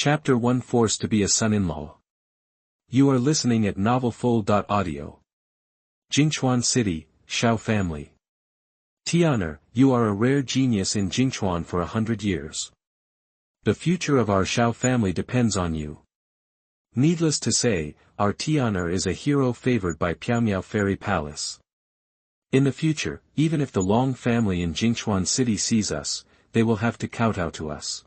Chapter 1 Forced to be a son-in-law. You are listening at novelfull.audio. Jingchuan City, Xiao Family. Tian'er, you are a rare genius in Jingchuan for 100 years. The future of our Xiao family depends on you. Needless to say, our Tian'er is a hero favored by Piaomiao Fairy Palace. In the future, even if the Long family in Jingchuan City sees us, they will have to kowtow to us.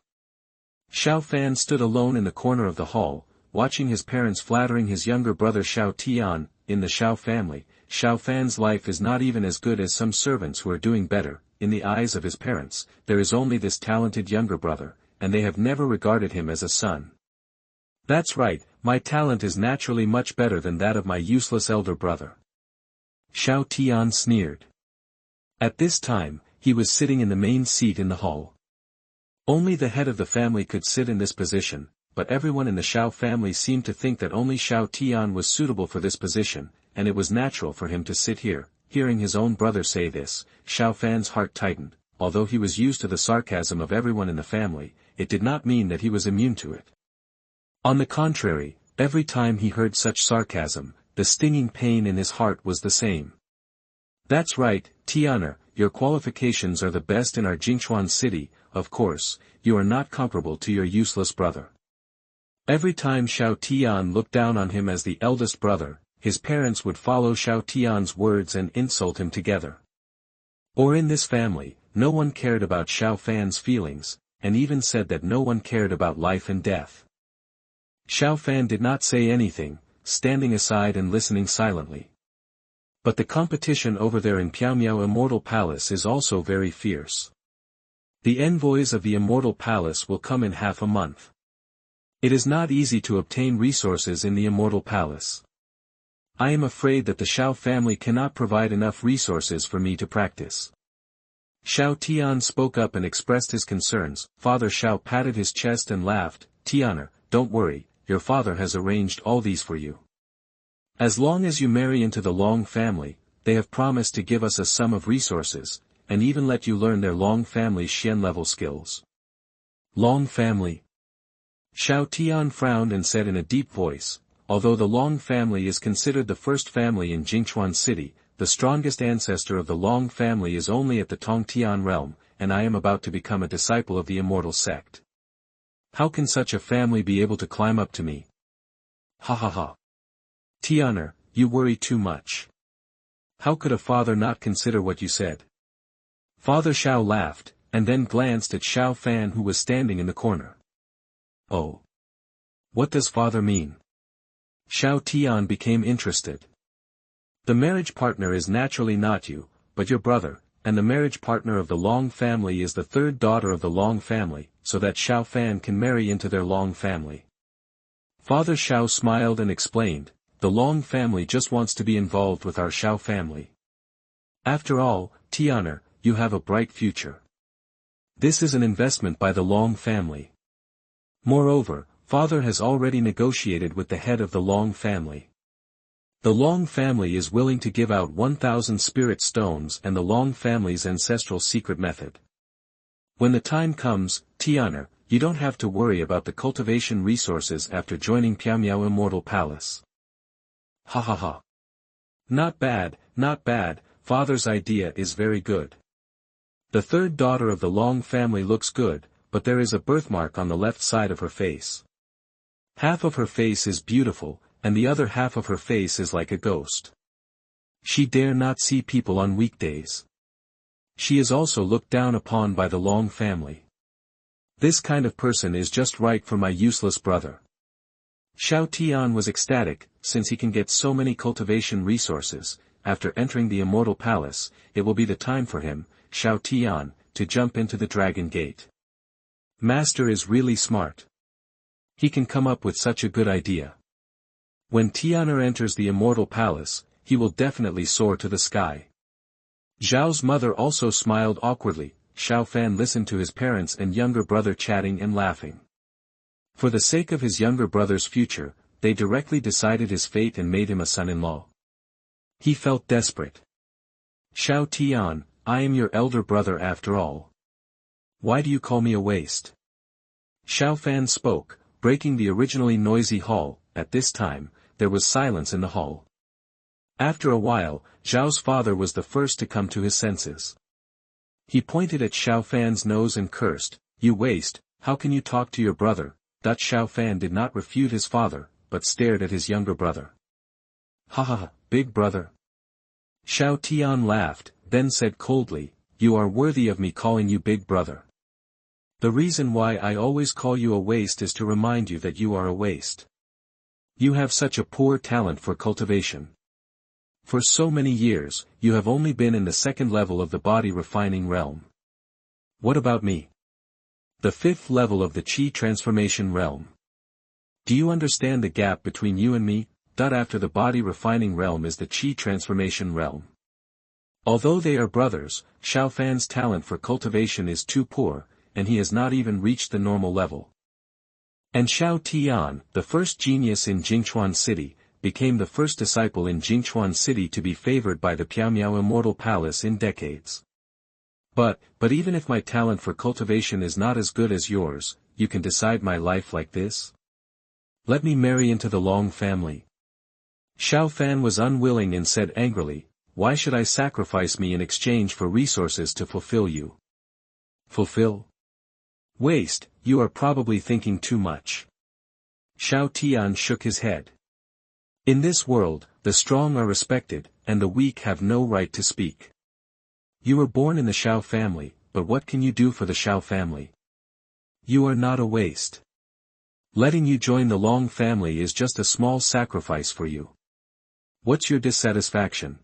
Xiao Fan stood alone in the corner of the hall, watching his parents flattering his younger brother Xiaotian. In the Xiao family, Xiao Fan's life is not even as good as some servants who are doing better. In the eyes of his parents, there is only this talented younger brother, and they have never regarded him as a son. That's right, my talent is naturally much better than that of my useless elder brother. Xiaotian sneered. At this time, he was sitting in the main seat in the hall. Only the head of the family could sit in this position, but everyone in the Xiao family seemed to think that only Xiaotian was suitable for this position, and it was natural for him to sit here. Hearing his own brother say this, Xiao Fan's heart tightened. Although he was used to the sarcasm of everyone in the family, it did not mean that he was immune to it. On the contrary, every time he heard such sarcasm, the stinging pain in his heart was the same. That's right, Tian'er, your qualifications are the best in our Jingchuan city. Of course, you are not comparable to your useless brother. Every time Xiaotian looked down on him as the eldest brother, his parents would follow Xiaotian's words and insult him together. Or in this family, no one cared about Xiao Fan's feelings, and even said that no one cared about life and death. Xiao Fan did not say anything, standing aside and listening silently. But the competition over there in Piaomiao Immortal Palace is also very fierce. The envoys of the Immortal Palace will come in half a month. It is not easy to obtain resources in the Immortal Palace. I am afraid that the Xiao family cannot provide enough resources for me to practice. Xiaotian spoke up and expressed his concerns. Father Xiao patted his chest and laughed. Tian'er, don't worry, your father has arranged all these for you. As long as you marry into the Long family, they have promised to give us a sum of resources, and even let you learn their Long family Xian level skills. Long family. Xiaotian frowned and said in a deep voice, although the Long family is considered the first family in Jingchuan City, the strongest ancestor of the Long family is only at the Tongtian realm, and I am about to become a disciple of the immortal sect. How can such a family be able to climb up to me? Ha ha ha. Tian'er, you worry too much. How could a father not consider what you said? Father Xiao laughed, and then glanced at Xiao Fan who was standing in the corner. Oh. What does father mean? Xiaotian became interested. The marriage partner is naturally not you, but your brother, and the marriage partner of the Long family is the third daughter of the Long family, so that Xiao Fan can marry into their Long family. Father Xiao smiled and explained, the Long family just wants to be involved with our Xiao family. After all, Tian'er, you have a bright future. This is an investment by the Long family. Moreover, father has already negotiated with the head of the Long family. The Long family is willing to give out 1,000 spirit stones and the Long family's ancestral secret method. When the time comes, Tian'er, you don't have to worry about the cultivation resources after joining Piaomiao Immortal Palace. Ha ha ha. Not bad, father's idea is very good. The third daughter of the Long family looks good, but there is a birthmark on the left side of her face. Half of her face is beautiful, and the other half of her face is like a ghost. She dare not see people on weekdays. She is also looked down upon by the Long family. This kind of person is just right for my useless brother. Xiaotian was ecstatic, since he can get so many cultivation resources. After entering the Immortal Palace, it will be the time for him, Xiaotian, to jump into the Dragon Gate. Master is really smart. He can come up with such a good idea. When Tian'er enters the Immortal Palace, he will definitely soar to the sky. Zhao's mother also smiled awkwardly. Xiao Fan listened to his parents and younger brother chatting and laughing. For the sake of his younger brother's future, they directly decided his fate and made him a son-in-law. He felt desperate. Xiaotian, I am your elder brother after all. Why do you call me a waste? Xiao Fan spoke, breaking the originally noisy hall. At this time, there was silence in the hall. After a while, Zhao's father was the first to come to his senses. He pointed at Xiao Fan's nose and cursed, "You waste, how can you talk to your brother?" Xiao Fan did not refute his father, but stared at his younger brother. "Ha ha ha, big brother." Xiaotian laughed, then said coldly, "You are worthy of me calling you big brother. The reason why I always call you a waste is to remind you that you are a waste. You have such a poor talent for cultivation. For so many years, you have only been in the second level of the body refining realm. What about me? The fifth level of the Qi transformation realm. Do you understand the gap between you and me? After the body refining realm is the Qi transformation realm. Although they are brothers, Xiao Fan's talent for cultivation is too poor, and he has not even reached the normal level. And Xiaotian, the first genius in Jingchuan City, became the first disciple in Jingchuan City to be favored by the Piaomiao Immortal Palace in decades. But even if my talent for cultivation is not as good as yours, you can decide my life like this? Let me marry into the Long family." Xiao Fan was unwilling and said angrily, "Why should I sacrifice me in exchange for resources to fulfill you?" "Fulfill? Waste, you are probably thinking too much." Xiaotian shook his head. "In this world, the strong are respected, and the weak have no right to speak. You were born in the Xiao family, but what can you do for the Xiao family? You are not a waste. Letting you join the Long family is just a small sacrifice for you. What's your dissatisfaction?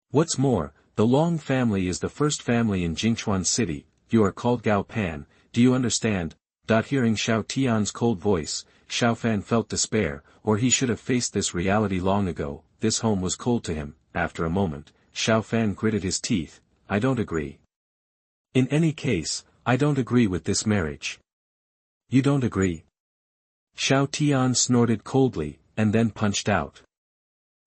What's more, the Long family is the first family in Jingchuan City. You are called Gao Pan, do you understand?" Hearing Xiao Tian's cold voice, Xiao Fan felt despair, or he should have faced this reality long ago. This home was cold to him. After a moment, Xiao Fan gritted his teeth, "I don't agree. In any case, I don't agree with this marriage." "You don't agree?" Xiao Tian snorted coldly, and then punched out.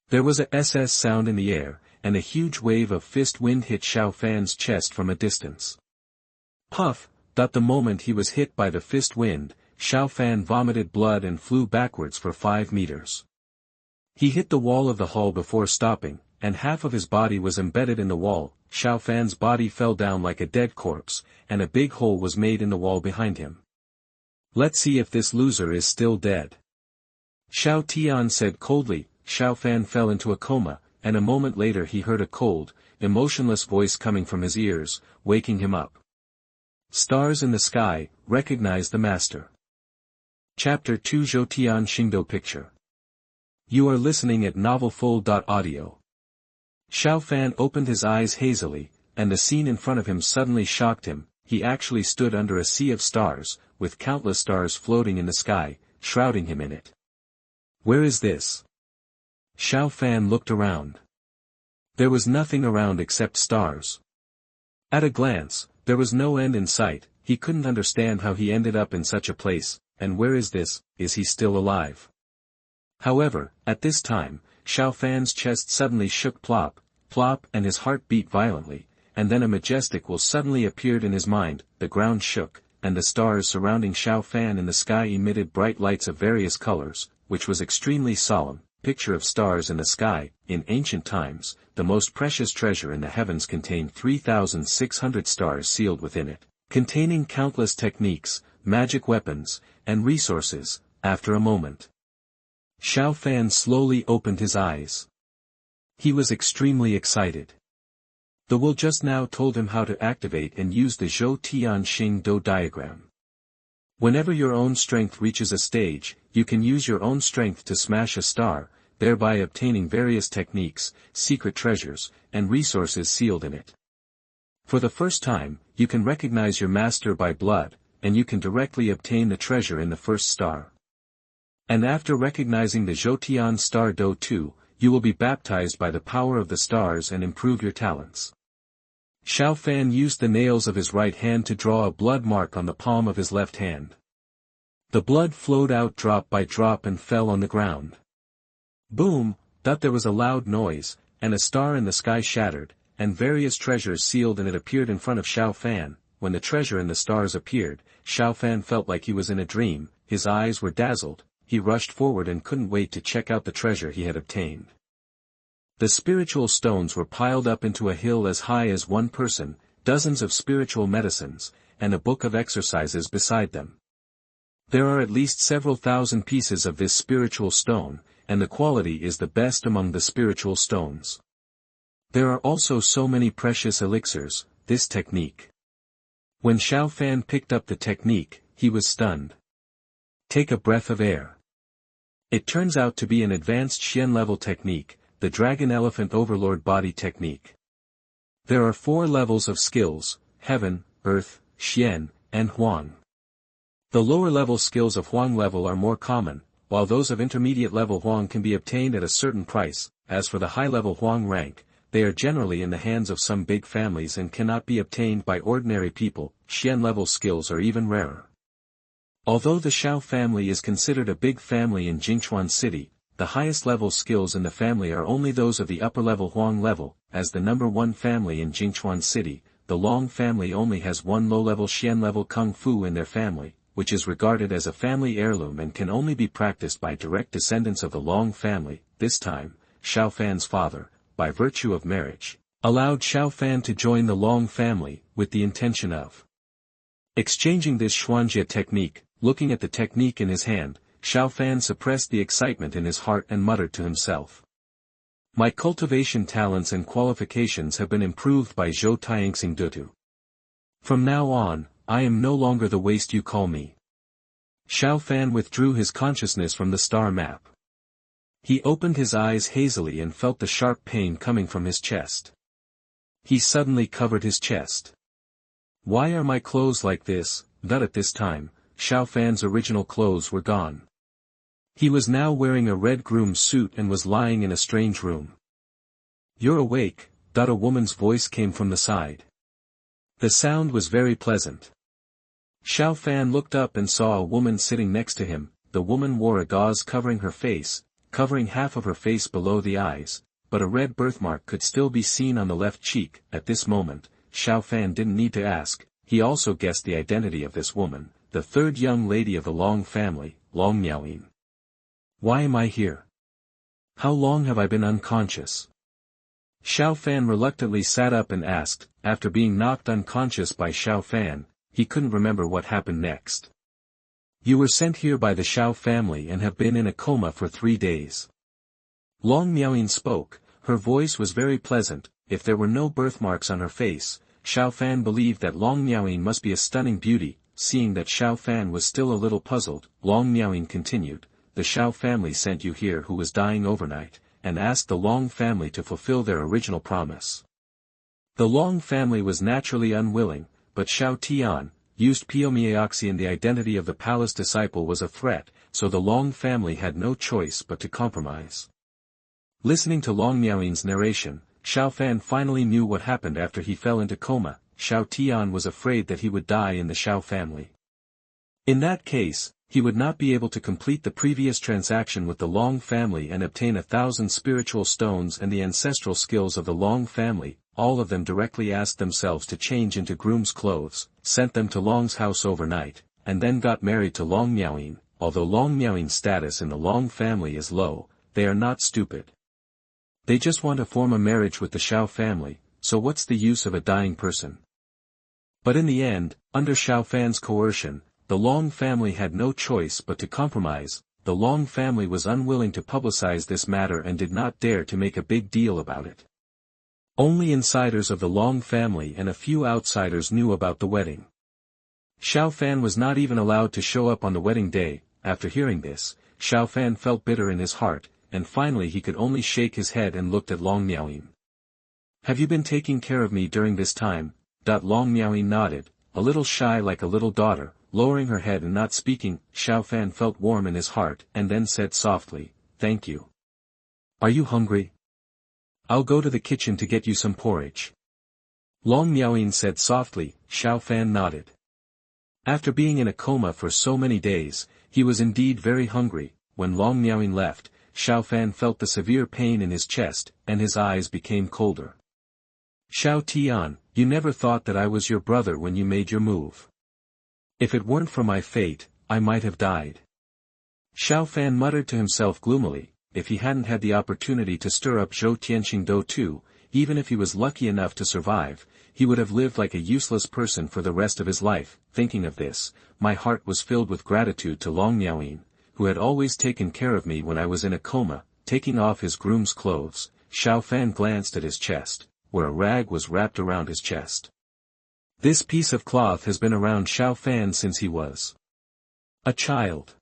There was a SS sound in the air, and a huge wave of fist wind hit Xiao Fan's chest from a distance. Puff! The moment he was hit by the fist wind, Xiao Fan vomited blood and flew backwards for 5 meters. He hit the wall of the hall before stopping, and half of his body was embedded in the wall. Xiao Fan's body fell down like a dead corpse, and a big hole was made in the wall behind him. "Let's see if this loser is still dead." Xiao Tian said coldly. Xiao Fan fell into a coma, and a moment later he heard a cold, emotionless voice coming from his ears, waking him up. "Stars in the sky, recognize the master." Chapter 2 Zhoutian Xingdou Picture. You are listening at novelfull.audio. Xiao Fan opened his eyes hazily, and the scene in front of him suddenly shocked him. He actually stood under a sea of stars, with countless stars floating in the sky, shrouding him in it. Where is this? Xiao Fan looked around. There was nothing around except stars. At a glance, there was no end in sight. He couldn't understand how he ended up in such a place. And where is this? Is he still alive? However, at this time, Xiao Fan's chest suddenly shook plop, plop, and his heart beat violently, and then a majestic will suddenly appeared in his mind. The ground shook, and the stars surrounding Xiao Fan in the sky emitted bright lights of various colors, which was extremely solemn. Picture of stars in the sky. In ancient times, the most precious treasure in the heavens contained 3,600 stars sealed within it, containing countless techniques, magic weapons, and resources. After a moment, Xiao Fan slowly opened his eyes. He was extremely excited. The will just now told him how to activate and use the Zhoutian Xingdou diagram. Whenever your own strength reaches a stage, you can use your own strength to smash a star, thereby obtaining various techniques, secret treasures, and resources sealed in it. For the first time, you can recognize your master by blood, and you can directly obtain the treasure in the first star. And after recognizing the Zhoutian Star Do 2, you will be baptized by the power of the stars and improve your talents. Xiao Fan used the nails of his right hand to draw a blood mark on the palm of his left hand. The blood flowed out drop by drop and fell on the ground. Boom! There was a loud noise, and a star in the sky shattered, and various treasures sealed in it appeared in front of Xiao Fan. When the treasure and the stars appeared, Xiao Fan felt like he was in a dream. his eyes were dazzled, he rushed forward and couldn't wait to check out the treasure he had obtained. The spiritual stones were piled up into a hill as high as one person, dozens of spiritual medicines, and a book of exercises beside them. There are at least several thousand pieces of this spiritual stone, and the quality is the best among the spiritual stones. There are also so many precious elixirs, this technique. When Xiao Fan picked up the technique, he was stunned. Take a breath of air. It turns out to be an advanced Xian-level technique, the Dragon Elephant Overlord Body Technique. There are 4 levels of skills: Heaven, Earth, Xian, and Huang. The lower-level skills of Huang level are more common, while those of intermediate-level Huang can be obtained at a certain price. As for the high-level Huang rank, they are generally in the hands of some big families and cannot be obtained by ordinary people. Xian-level skills are even rarer. Although the Xiao family is considered a big family in Zhoutian City, the highest-level skills in the family are only those of the upper-level Huang level. As the number 1 family in Zhoutian City, the Long family only has 1 low-level Xian-level Kung Fu in their family, which is regarded as a family heirloom and can only be practiced by direct descendants of the Long family. This time, Xiao Fan's father, by virtue of marriage, allowed Xiao Fan to join the Long family, with the intention of exchanging this Xianxia technique. Looking at the technique in his hand, Xiao Fan suppressed the excitement in his heart and muttered to himself. My cultivation talents and qualifications have been improved by Zhoutian Xingdou. From now on, I am no longer the waste you call me. Xiao Fan withdrew his consciousness from the star map. He opened his eyes hazily and felt the sharp pain coming from his chest. He suddenly covered his chest. Why are my clothes like this? But at this time, Xiao Fan's original clothes were gone. He was now wearing a red groom suit and was lying in a strange room. You're awake, a woman's voice came from the side. The sound was very pleasant. Xiao Fan looked up and saw a woman sitting next to him. The woman wore a gauze covering her face, covering half of her face below the eyes, but a red birthmark could still be seen on the left cheek. At this moment, Xiao Fan didn't need to ask, he also guessed the identity of this woman, the 3rd young lady of the Long family, Long Miaoyin. Why am I here? How long have I been unconscious? Xiao Fan reluctantly sat up and asked. After being knocked unconscious by Xiao Fan, he couldn't remember what happened next. You were sent here by the Xiao family and have been in a coma for 3 days. Long Miaoyin spoke. Her voice was very pleasant. If there were no birthmarks on her face, Xiao Fan believed that Long Miaoyin must be a stunning beauty. Seeing that Xiao Fan was still a little puzzled, Long Miaoyin continued, the Xiao family sent you here who was dying overnight, and asked the Long family to fulfill their original promise. The Long family was naturally unwilling, but Xiaotian used Piaomiao, and the identity of the palace disciple was a threat, so the Long family had no choice but to compromise. Listening to Long Miaoyin's narration, Xiao Fan finally knew what happened after he fell into coma. Xiaotian was afraid that he would die in the Xiao family. In that case, he would not be able to complete the previous transaction with the Long family and obtain 1,000 spiritual stones and the ancestral skills of the Long family. All of them directly asked themselves to change into groom's clothes, sent them to Long's house overnight, and then got married to Long Miaoyin. Although Long Miaoyin's status in the Long family is low, they are not stupid. They just want to form a marriage with the Xiao family, so what's the use of a dying person? But in the end, under Xiao Fan's coercion, the Long family had no choice but to compromise. The Long family was unwilling to publicize this matter and did not dare to make a big deal about it. Only insiders of the Long family and a few outsiders knew about the wedding. Xiao Fan was not even allowed to show up on the wedding day. After hearing this, Xiao Fan felt bitter in his heart, and finally he could only shake his head and looked at Long Miaoyin. Have you been taking care of me during this time? Long Miaoyin nodded, a little shy like a little daughter, lowering her head and not speaking. Xiao Fan felt warm in his heart and then said softly, thank you. Are you hungry? I'll go to the kitchen to get you some porridge. Long Miaoyin said softly. Xiao Fan nodded. After being in a coma for so many days, he was indeed very hungry. When Long Miaoyin left, Xiao Fan felt the severe pain in his chest, and his eyes became colder. Xiaotian, you never thought that I was your brother when you made your move. If it weren't for my fate, I might have died. Xiao Fan muttered to himself gloomily, if he hadn't had the opportunity to stir up Zhoutian Xingdou too, even if he was lucky enough to survive, he would have lived like a useless person for the rest of his life. Thinking of this, my heart was filled with gratitude to Long Miaoyin, who had always taken care of me when I was in a coma. Taking off his groom's clothes, Xiao Fan glanced at his chest, where a rag was wrapped around his chest. This piece of cloth has been around Xiao Fan since he was a child.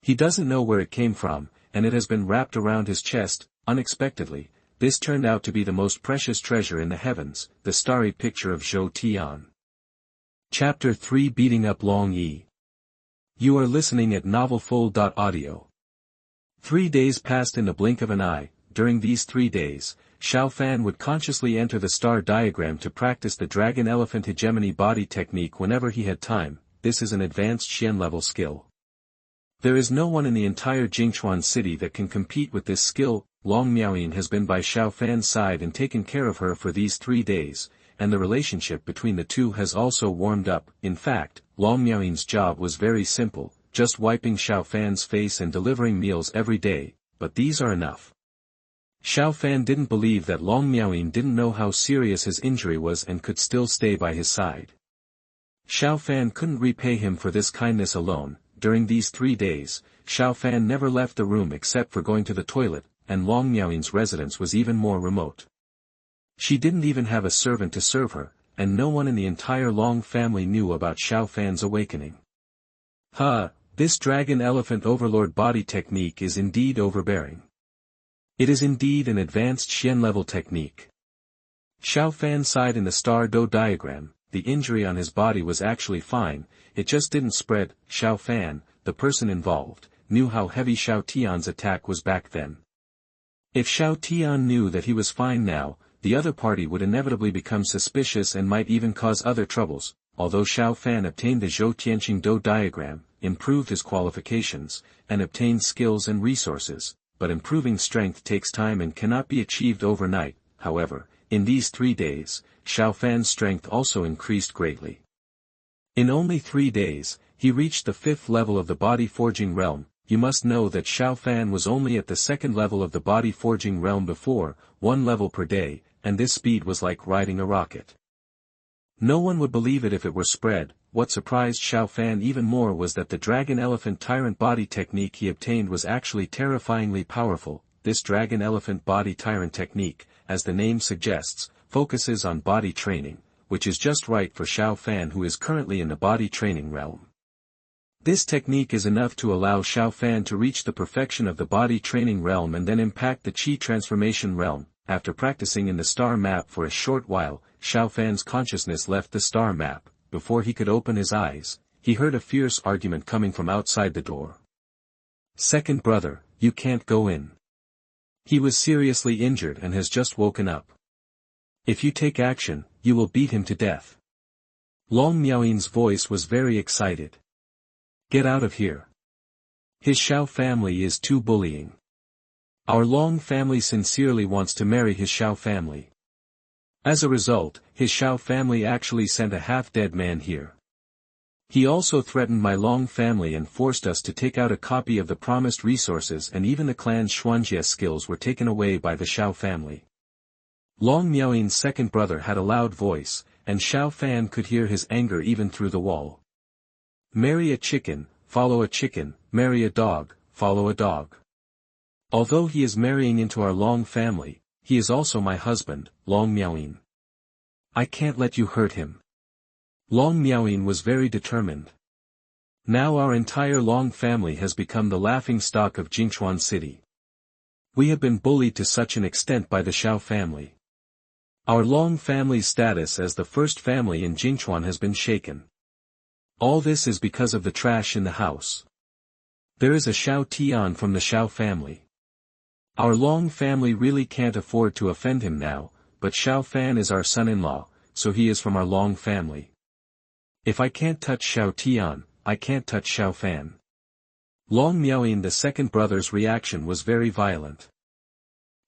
He doesn't know where it came from, and it has been wrapped around his chest. Unexpectedly, this turned out to be the most precious treasure in the heavens, the starry picture of Xiaotian. Chapter 3 Beating Up Long Yi. You are listening at novelfull.audio. 3 days passed in the blink of an eye. During these 3 days, Xiao Fan would consciously enter the star diagram to practice the dragon elephant hegemony body technique whenever he had time. This is an advanced Xian level skill. There is no one in the entire Jingchuan city that can compete with this skill. Long Miaoyin has been by Xiao Fan's side and taken care of her for these 3 days, and the relationship between the two has also warmed up. In fact, Long Miaoyin's job was very simple, just wiping Xiao Fan's face and delivering meals every day, but these are enough. Xiao Fan didn't believe that Long Miaoyin didn't know how serious his injury was and could still stay by his side. Xiao Fan couldn't repay him for this kindness alone. During these 3 days, Xiao Fan never left the room except for going to the toilet, and Long Miaoyin's residence was even more remote. She didn't even have a servant to serve her, and no one in the entire Long family knew about Xiao Fan's awakening. This dragon elephant overlord body technique is indeed overbearing. It is indeed an advanced Xian level technique. Xiao Fan sighed in the star dough diagram. The injury on his body was actually fine, it just didn't spread. Xiao Fan, the person involved, knew how heavy Xiaotian's attack was back then. If Xiaotian knew that he was fine now, the other party would inevitably become suspicious and might even cause other troubles. Although Xiao Fan obtained the Zhoutian Xingdou diagram, improved his qualifications, and obtained skills and resources, but improving strength takes time and cannot be achieved overnight. However, in these 3 days, Xiao Fan's strength also increased greatly. In only 3 days, he reached the 5th level of the body forging realm. You must know that Xiao Fan was only at the 2nd level of the body forging realm before, 1 level per day, and this speed was like riding a rocket. No one would believe it if it were spread. What surprised Xiao Fan even more was that the dragon elephant tyrant body technique he obtained was actually terrifyingly powerful. This dragon elephant body tyrant technique, as the name suggests, focuses on body training, which is just right for Xiao Fan who is currently in the body training realm. This technique is enough to allow Xiao Fan to reach the perfection of the body training realm and then impact the Qi transformation realm. After practicing in the star map for a short while, Xiao Fan's consciousness left the star map. Before he could open his eyes, he heard a fierce argument coming from outside the door. "Second brother, you can't go in. He was seriously injured and has just woken up. If you take action, you will beat him to death." Long Miaoyin's voice was very excited. "Get out of here. His Xiao family is too bullying. Our Long family sincerely wants to marry his Xiao family. As a result, his Xiao family actually sent a half-dead man here. He also threatened my Long family and forced us to take out a copy of the promised resources, and even the clan's Xianxia skills were taken away by the Xiao family." Long Miaoyin's second brother had a loud voice, and Xiao Fan could hear his anger even through the wall. "Marry a chicken, follow a chicken, marry a dog, follow a dog. Although he is marrying into our Long family, he is also my husband, Long Miaoyin. I can't let you hurt him." Long Miaoyin was very determined. Now our entire Long family has become the laughing stock of Jingchuan city. We have been bullied to such an extent by the Xiao family. Our Long family's status as the first family in Jingchuan has been shaken. All this is because of the trash in the house. There is a Xiaotian from the Xiao family. Our Long family really can't afford to offend him now, but Xiao Fan is our son-in-law, so he is from our Long family. If I can't touch Xiaotian, I can't touch Xiao Fan. Long Miaoyin the second brother's reaction was very violent.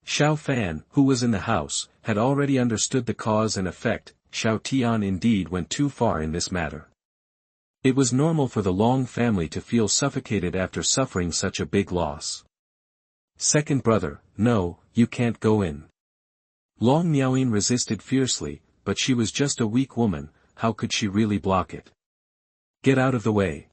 Xiao Fan, who was in the house, had already understood the cause and effect. Xiaotian indeed went too far in this matter. It was normal for the Long family to feel suffocated after suffering such a big loss. Second brother, no, you can't go in. Long Miaoyin resisted fiercely, but she was just a weak woman, how could she really block it? Get out of the way.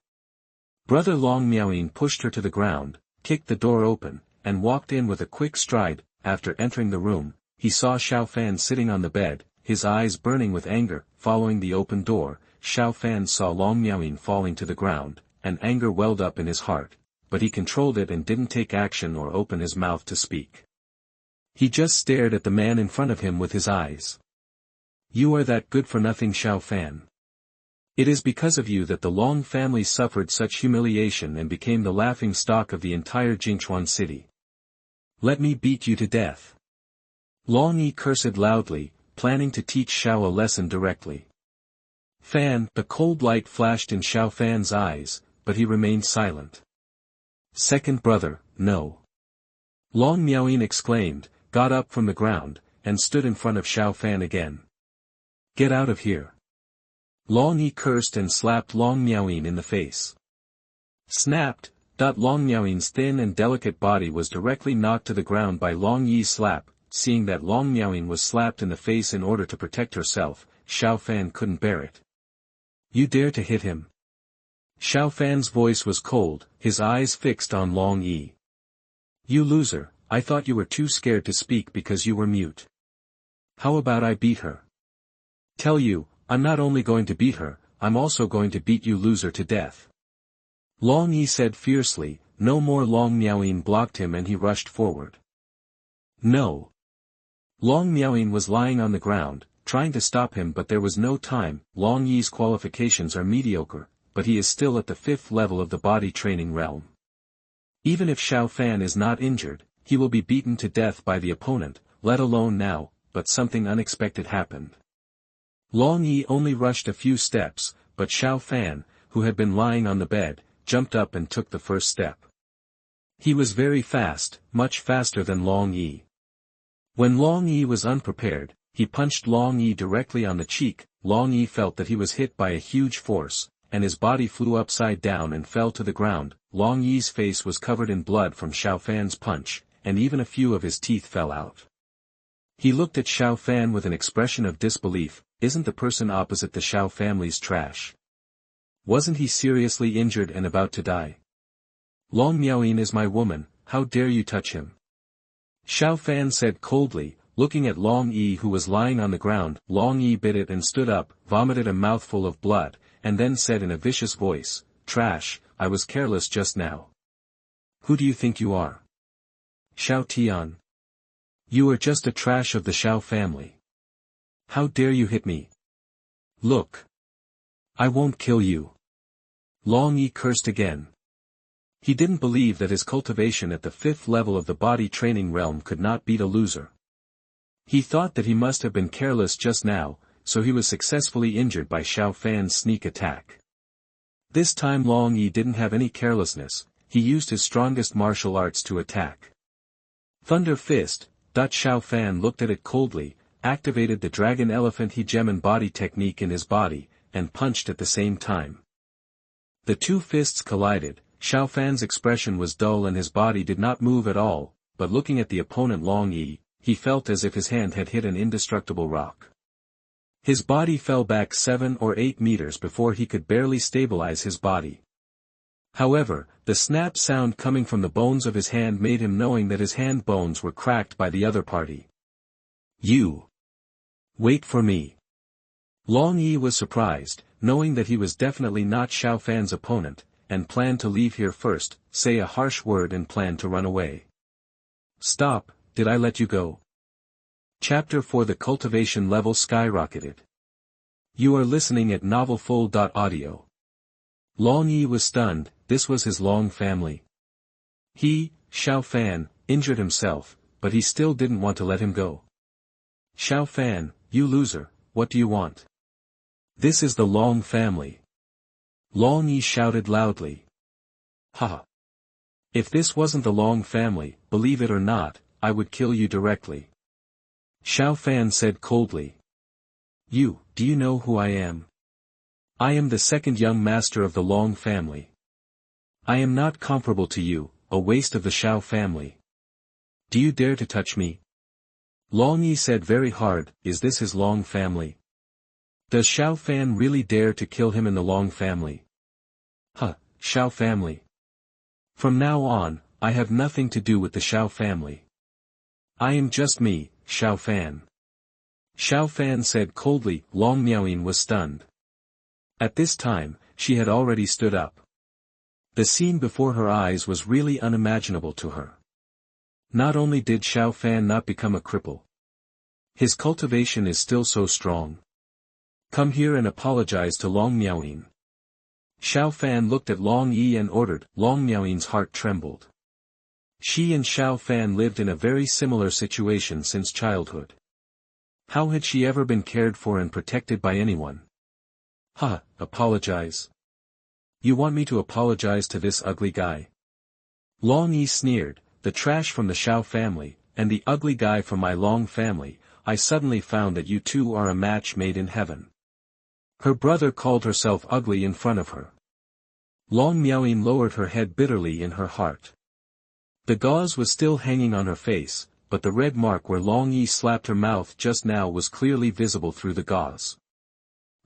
Brother Long Miaoyin pushed her to the ground, kicked the door open, and walked in with a quick stride. After entering the room, he saw Xiao Fan sitting on the bed, his eyes burning with anger. Following the open door, Xiao Fan saw Long Miaoyin falling to the ground, and anger welled up in his heart, but he controlled it and didn't take action or open his mouth to speak. He just stared at the man in front of him with his eyes. You are that good-for-nothing Xiao Fan. It is because of you that the Long family suffered such humiliation and became the laughing stock of the entire Jingchuan city. Let me beat you to death. Long Yi cursed loudly, planning to teach Xiao a lesson directly. Fan, the cold light flashed in Xiao Fan's eyes, but he remained silent. Second brother, no. Long Miaoyin exclaimed, got up from the ground, and stood in front of Xiao Fan again. Get out of here. Long Yi cursed and slapped Long Miaoyin in the face. Snapped. Long Miaoyin's thin and delicate body was directly knocked to the ground by Long Yi's slap. Seeing that Long Miaoyin was slapped in the face in order to protect herself, Xiao Fan couldn't bear it. You dare to hit him? Xiao Fan's voice was cold, his eyes fixed on Long Yi. You loser, I thought you were too scared to speak because you were mute. How about I beat her? Tell you, I'm not only going to beat her, I'm also going to beat you loser to death. Long Yi said fiercely. No more. Long Miaoyin blocked him and he rushed forward. No. Long Miaoyin was lying on the ground, trying to stop him, but there was no time. Long Yi's qualifications are mediocre, but he is still at the 5th level of the body training realm. Even if Xiao Fan is not injured, he will be beaten to death by the opponent, let alone now, but something unexpected happened. Long Yi only rushed a few steps, but Xiao Fan, who had been lying on the bed, jumped up and took the first step. He was very fast, much faster than Long Yi. When Long Yi was unprepared, he punched Long Yi directly on the cheek. Long Yi felt that he was hit by a huge force, and his body flew upside down and fell to the ground. Long Yi's face was covered in blood from Xiao Fan's punch, and even a few of his teeth fell out. He looked at Xiao Fan with an expression of disbelief. Isn't the person opposite the Xiao family's trash? Wasn't he seriously injured and about to die? Long Miaoyin is my woman, how dare you touch him? Xiao Fan said coldly, looking at Long Yi who was lying on the ground. Long Yi bit it and stood up, vomited a mouthful of blood, and then said in a vicious voice, trash, I was careless just now. Who do you think you are? Xiaotian. You are just a trash of the Xiao family. How dare you hit me? Look. I won't kill you. Long Yi cursed again. He didn't believe that his cultivation at the 5th level of the body training realm could not beat a loser. He thought that he must have been careless just now, so he was successfully injured by Xiao Fan's sneak attack. This time Long Yi didn't have any carelessness, he used his strongest martial arts to attack. Thunder Fist. Xiao Fan looked at it coldly, activated the Dragon Elephant Hegemon body technique in his body, and punched at the same time. The two fists collided. Xiao Fan's expression was dull and his body did not move at all, but looking at the opponent Long Yi, he felt as if his hand had hit an indestructible rock. His body fell back 7 or 8 meters before he could barely stabilize his body. However, the snap sound coming from the bones of his hand made him knowing that his hand bones were cracked by the other party. You. Wait for me. Long Yi was surprised, knowing that he was definitely not Xiao Fan's opponent, and planned to leave here first, say a harsh word and planned to run away. Stop, did I let you go? Chapter 4. The cultivation level skyrocketed. You are listening at novelfull.audio. Long Yi was stunned. This was his Long family. He, Xiao Fan, injured himself, but he still didn't want to let him go. Xiao Fan, you loser, what do you want? This is the Long family. Long Yi shouted loudly. Ha! If this wasn't the Long family, believe it or not, I would kill you directly. Xiao Fan said coldly. Do you know who I am? I am the second young master of the Long family. I am not comparable to you, a waste of the Xiao family. Do you dare to touch me? Long Yi said very hard, is this his Long family? Does Xiao Fan really dare to kill him in the Long family? Huh, Xiao family. From now on, I have nothing to do with the Xiao family. I am just me, Xiao Fan. Xiao Fan said coldly. Long Miaoyin was stunned. At this time, she had already stood up. The scene before her eyes was really unimaginable to her. Not only did Xiao Fan not become a cripple. His cultivation is still so strong. Come here and apologize to Long Miaoyin. Xiao Fan looked at Long Yi and ordered. Long Miaoyin's heart trembled. She and Xiao Fan lived in a very similar situation since childhood. How had she ever been cared for and protected by anyone? Apologize? You want me to apologize to this ugly guy? Long Yi sneered, the trash from the Xiao family, and the ugly guy from my Long family. I suddenly found that you two are a match made in heaven. Her brother called herself ugly in front of her. Long Miaoyin lowered her head bitterly in her heart. The gauze was still hanging on her face, but the red mark where Long Yi slapped her mouth just now was clearly visible through the gauze.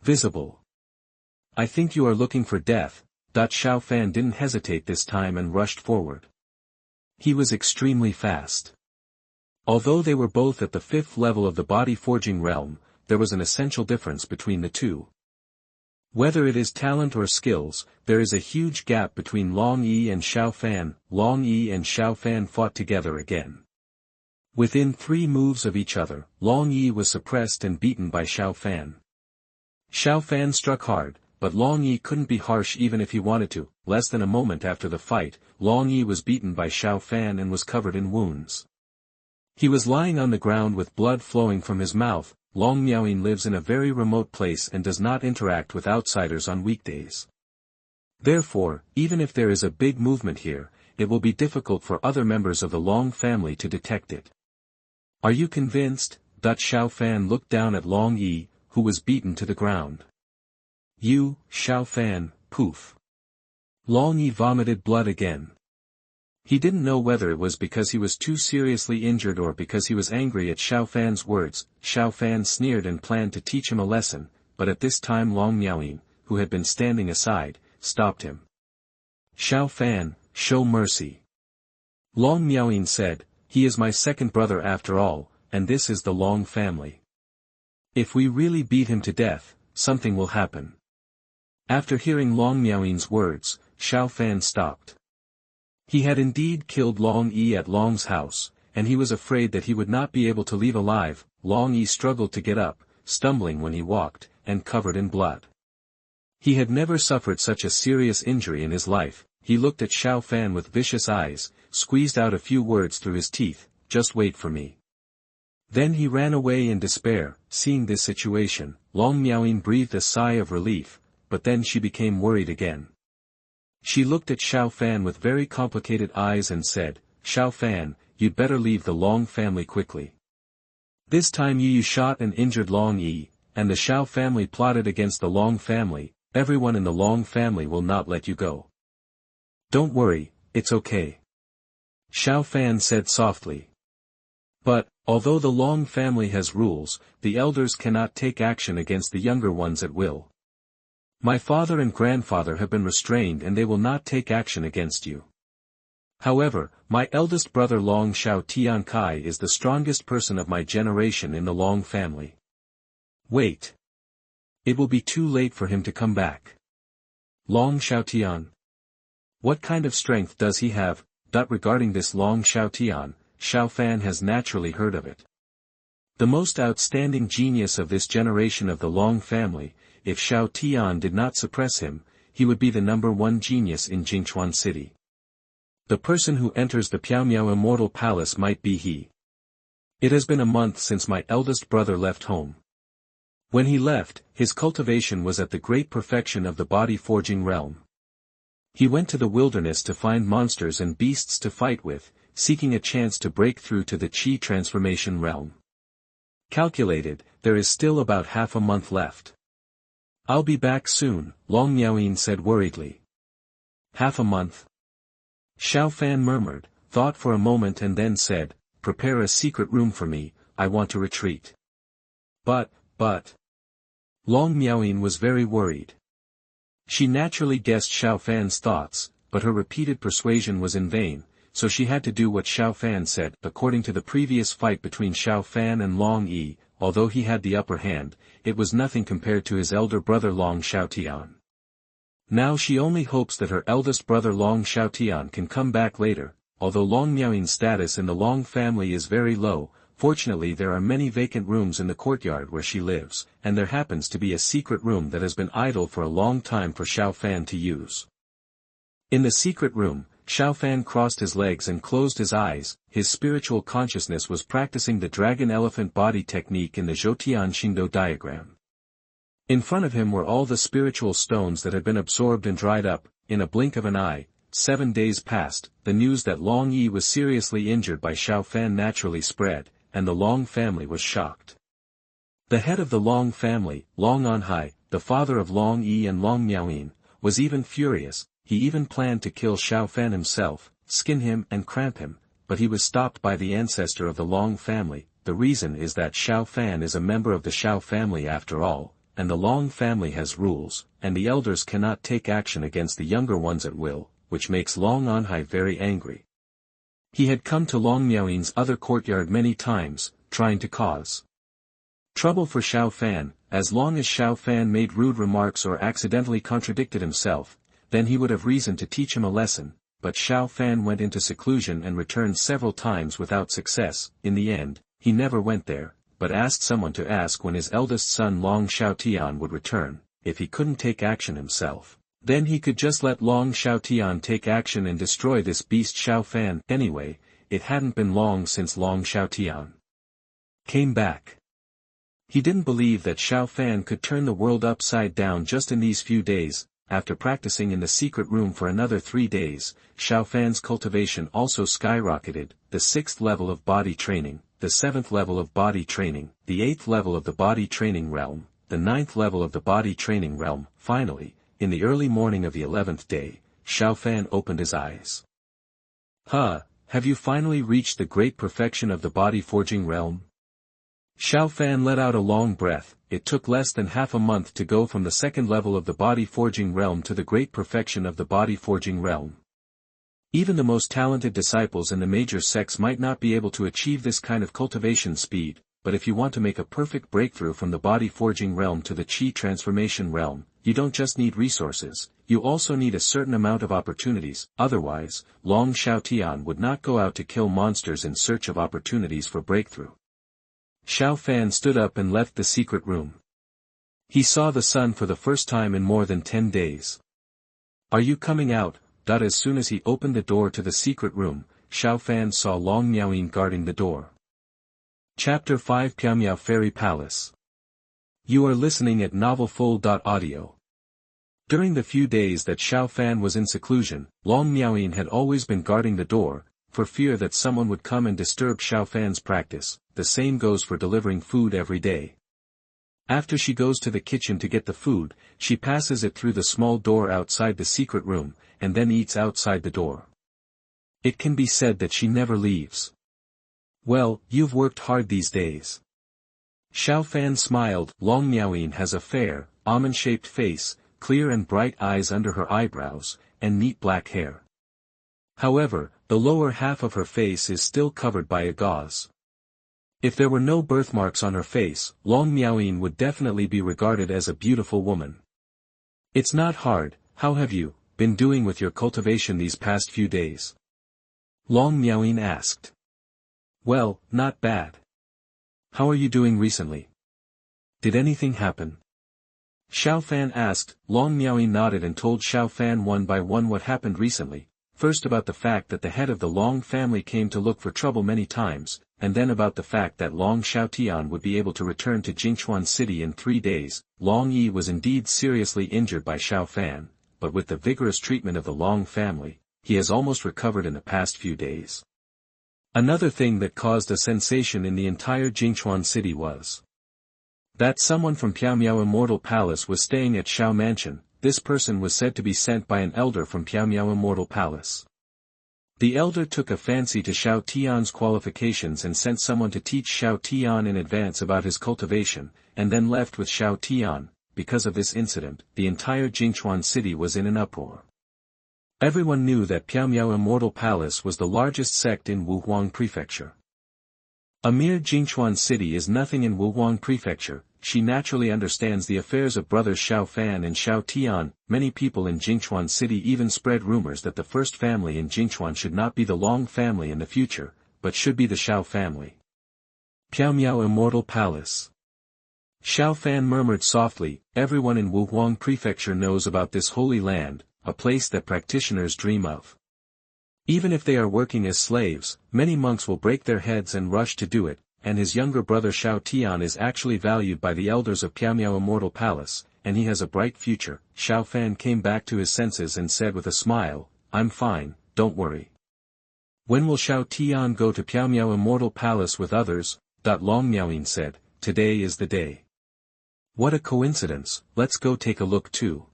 Visible. I think you are looking for death. Xiao Fan didn't hesitate this time and rushed forward. He was extremely fast. Although they were both at the 5th level of the body forging realm, there was an essential difference between the two. Whether it is talent or skills, there is a huge gap between Long Yi and Xiao Fan. Long Yi and Xiao Fan fought together again. Within 3 moves of each other, Long Yi was suppressed and beaten by Xiao Fan. Xiao Fan struck hard, but Long Yi couldn't be harsh even if he wanted to. Less than a moment after the fight, Long Yi was beaten by Xiao Fan and was covered in wounds. He was lying on the ground with blood flowing from his mouth. Long Miaoyin lives in a very remote place and does not interact with outsiders on weekdays. Therefore, even if there is a big movement here, it will be difficult for other members of the Long family to detect it. Are you convinced? Xiao Fan looked down at Long Yi, who was beaten to the ground. You, Xiao Fan, poof. Long Yi vomited blood again. He didn't know whether it was because he was too seriously injured or because he was angry at Xiao Fan's words. Xiao Fan sneered and planned to teach him a lesson, but at this time Long Miaoyin, who had been standing aside, stopped him. Xiao Fan, show mercy. Long Miaoyin said, he is my second brother after all, and this is the Long family. If we really beat him to death, something will happen. After hearing Long Miaoyin's words, Xiao Fan stopped. He had indeed killed Long Yi at Long's house, and he was afraid that he would not be able to leave alive. Long Yi struggled to get up, stumbling when he walked, and covered in blood. He had never suffered such a serious injury in his life. He looked at Xiao Fan with vicious eyes, squeezed out a few words through his teeth, just wait for me. Then he ran away in despair. Seeing this situation, Long Miaoyin breathed a sigh of relief, but then she became worried again. She looked at Xiao Fan with very complicated eyes and said, Xiao Fan, you'd better leave the Long family quickly. This time you shot and injured Long Yi, and the Xiao family plotted against the Long family. Everyone in the Long family will not let you go. Don't worry, it's okay. Xiao Fan said softly. But, although the Long family has rules, the elders cannot take action against the younger ones at will. My father and grandfather have been restrained and they will not take action against you. However, my eldest brother Long Xiaotian Kai is the strongest person of my generation in the Long family. Wait. It will be too late for him to come back. Long Xiaotian. What kind of strength does he have? Regarding this Long Xiaotian, Xiao Fan has naturally heard of it. The most outstanding genius of this generation of the Long family. If Xiaotian did not suppress him, he would be the #1 genius in Zhoutian city. The person who enters the Piaomiao immortal palace might be he. It has been a month since my eldest brother left home. When he left, his cultivation was at the great perfection of the body forging realm. He went to the wilderness to find monsters and beasts to fight with, seeking a chance to break through to the Qi transformation realm. Calculated, there is still about half a month left. I'll be back soon, Long Miaoyin said worriedly. Half a month? Xiao Fan murmured, thought for a moment and then said, prepare a secret room for me, I want to retreat. But. Long Miaoyin was very worried. She naturally guessed Xiao Fan's thoughts, but her repeated persuasion was in vain, so she had to do what Xiao Fan said. According to the previous fight between Xiao Fan and Long Yi, although he had the upper hand, it was nothing compared to his elder brother Long Xiaotian. Now she only hopes that her eldest brother Long Xiaotian can come back later. Although Long Miaoyin's status in the Long family is very low, fortunately there are many vacant rooms in the courtyard where she lives, and there happens to be a secret room that has been idle for a long time for Xiao Fan to use. In the secret room, Xiao Fan crossed his legs and closed his eyes. His spiritual consciousness was practicing the dragon-elephant body technique in the Zhoutian Xingdou diagram. In front of him were all the spiritual stones that had been absorbed and dried up. In a blink of an eye, 7 days passed. The news that Long Yi was seriously injured by Xiao Fan naturally spread, and the Long family was shocked. The head of the Long family, Long Anhai, the father of Long Yi and Long Miaoyin, was even furious. He even planned to kill Xiao Fan himself, skin him and cramp him, but he was stopped by the ancestor of the Long family. The reason is that Xiao Fan is a member of the Xiao family after all, and the Long family has rules, and the elders cannot take action against the younger ones at will, which makes Long Anhai very angry. He had come to Long Miaoyin's other courtyard many times, trying to cause trouble for Xiao Fan. As long as Xiao Fan made rude remarks or accidentally contradicted himself, then he would have reason to teach him a lesson, but Xiao Fan went into seclusion and returned several times without success. In the end, he never went there, but asked someone to ask when his eldest son Long Xiaotian would return. If he couldn't take action himself, then he could just let Long Xiaotian take action and destroy this beast Xiao Fan. Anyway, it hadn't been long since Long Xiaotian came back. He didn't believe that Xiao Fan could turn the world upside down just in these few days. After practicing in the secret room for another 3 days, Xiao Fan's cultivation also skyrocketed. The 6th level of body training, the 7th level of body training, the 8th level of the body training realm, the 9th level of the body training realm. Finally, in the early morning of the 11th day, Xiao Fan opened his eyes. Have you finally reached the great perfection of the body forging realm? Xiao Fan let out a long breath. It took less than half a month to go from the 2nd level of the body forging realm to the great perfection of the body forging realm. Even the most talented disciples in the major sects might not be able to achieve this kind of cultivation speed, but if you want to make a perfect breakthrough from the body forging realm to the Qi transformation realm, you don't just need resources, you also need a certain amount of opportunities. Otherwise, Long Xiaotian would not go out to kill monsters in search of opportunities for breakthrough. Xiao Fan stood up and left the secret room. He saw the sun for the first time in more than 10 days. Are you coming out? As soon as he opened the door to the secret room, Xiao Fan saw Long Miaoyin guarding the door. Chapter 5 Piaomiao Fairy Palace. You are listening at novelfull.audio. During the few days that Xiao Fan was in seclusion, Long Miaoyin had always been guarding the door, for fear that someone would come and disturb Xiao Fan's practice. The same goes for delivering food every day. After she goes to the kitchen to get the food, she passes it through the small door outside the secret room, and then eats outside the door. It can be said that she never leaves. Well, you've worked hard these days. Xiao Fan smiled. Long Miaoyin has a fair, almond-shaped face, clear and bright eyes under her eyebrows, and neat black hair. However, the lower half of her face is still covered by a gauze. If there were no birthmarks on her face, Long Miaoyin would definitely be regarded as a beautiful woman. It's not hard. How have you been doing with your cultivation these past few days? Long Miaoyin asked. Well, not bad. How are you doing recently? Did anything happen? Xiao Fan asked. Long Miaoyin nodded and told Xiao Fan one by one what happened recently. First about the fact that the head of the Long family came to look for trouble many times, and then about the fact that Long Xiaotian would be able to return to Jingchuan City in 3 days. Long Yi was indeed seriously injured by Xiao Fan, but with the vigorous treatment of the Long family, he has almost recovered in the past few days. Another thing that caused a sensation in the entire Jingchuan City was That someone from Piaomiao Immortal Palace was staying at Xiao Mansion. This person was said to be sent by an elder from Piaomiao Immortal Palace. The elder took a fancy to Xiaotian's qualifications and sent someone to teach Xiaotian in advance about his cultivation, and then left with Xiaotian. Because of this incident, the entire Jingchuan city was in an uproar. Everyone knew that Piaomiao Immortal Palace was the largest sect in Wuhuang Prefecture. A mere Jingchuan city is nothing in Wuhuang Prefecture. She naturally understands the affairs of brothers Xiao Fan and Xiaotian. Many people in Jingchuan city even spread rumors that the first family in Jingchuan should not be the Long family in the future, but should be the Xiao family. Piaomiao Immortal Palace. Xiao Fan murmured softly, everyone in Wuhuang Prefecture knows about this holy land, a place that practitioners dream of. Even if they are working as slaves, many monks will break their heads and rush to do it, and his younger brother Xiaotian is actually valued by the elders of Piaomiao Immortal Palace, and he has a bright future. Xiao Fan came back to his senses and said with a smile, I'm fine, don't worry. When will Xiaotian go to Piaomiao Immortal Palace with others? Long Miaoyin said, today is the day. What a coincidence, let's go take a look too.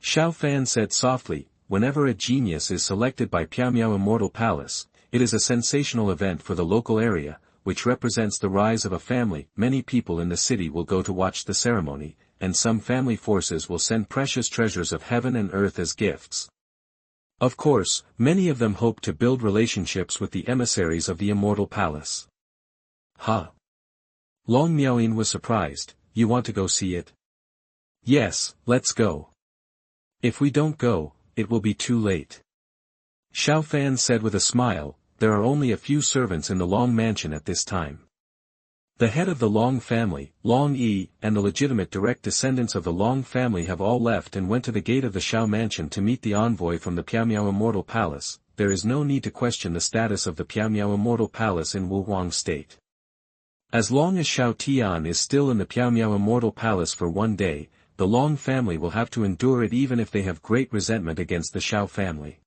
Xiao Fan said softly, whenever a genius is selected by Piaomiao Immortal Palace, it is a sensational event for the local area, which represents the rise of a family. Many people in the city will go to watch the ceremony, and some family forces will send precious treasures of heaven and earth as gifts. Of course, many of them hope to build relationships with the emissaries of the Immortal Palace. Long Miaoyin was surprised, you want to go see it? Yes, let's go. If we don't go, it will be too late. Xiao Fan said with a smile, there are only a few servants in the Long mansion at this time. The head of the Long family, Long Yi, and the legitimate direct descendants of the Long family have all left and went to the gate of the Xiao mansion to meet the envoy from the Piaomiao Immortal Palace. There is no need to question the status of the Piaomiao Immortal Palace in Wuhuang State. As long as Xiaotian is still in the Piaomiao Immortal Palace for one day, the Long family will have to endure it even if they have great resentment against the Xiao family.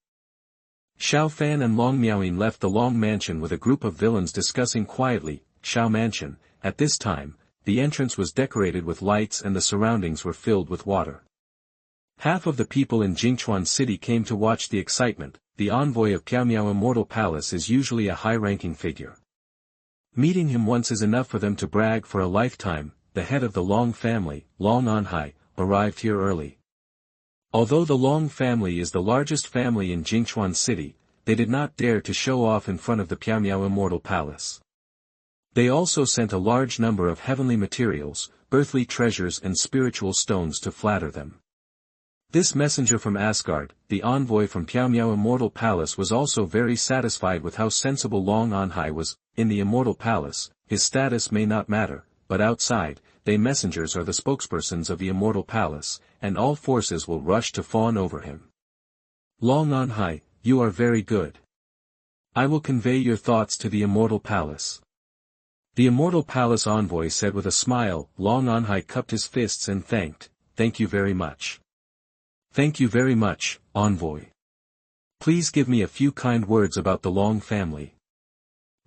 Xiao Fan and Long Miaoyin left the Long mansion with a group of villains discussing quietly. Xiao mansion. At this time, the entrance was decorated with lights and the surroundings were filled with water. Half of the people in Jingchuan city came to watch the excitement. The envoy of Piaomiao Immortal Palace is usually a high-ranking figure. Meeting him once is enough for them to brag for a lifetime. The head of the Long family, Long Anhai, arrived here early. Although the Long family is the largest family in Jingchuan city, they did not dare to show off in front of the Piaomiao Immortal Palace. They also sent a large number of heavenly materials, earthly treasures and spiritual stones to flatter them. This messenger from Asgard, the envoy from Piaomiao Immortal Palace, was also very satisfied with how sensible Long Anhai was. In the Immortal Palace, his status may not matter, but outside, they messengers are the spokespersons of the Immortal Palace, and all forces will rush to fawn over him. Long Anhai, you are very good. I will convey your thoughts to the Immortal Palace. The Immortal Palace envoy said with a smile. Long Anhai cupped his fists and thank you very much. Thank you very much, envoy. Please give me a few kind words about the Long family.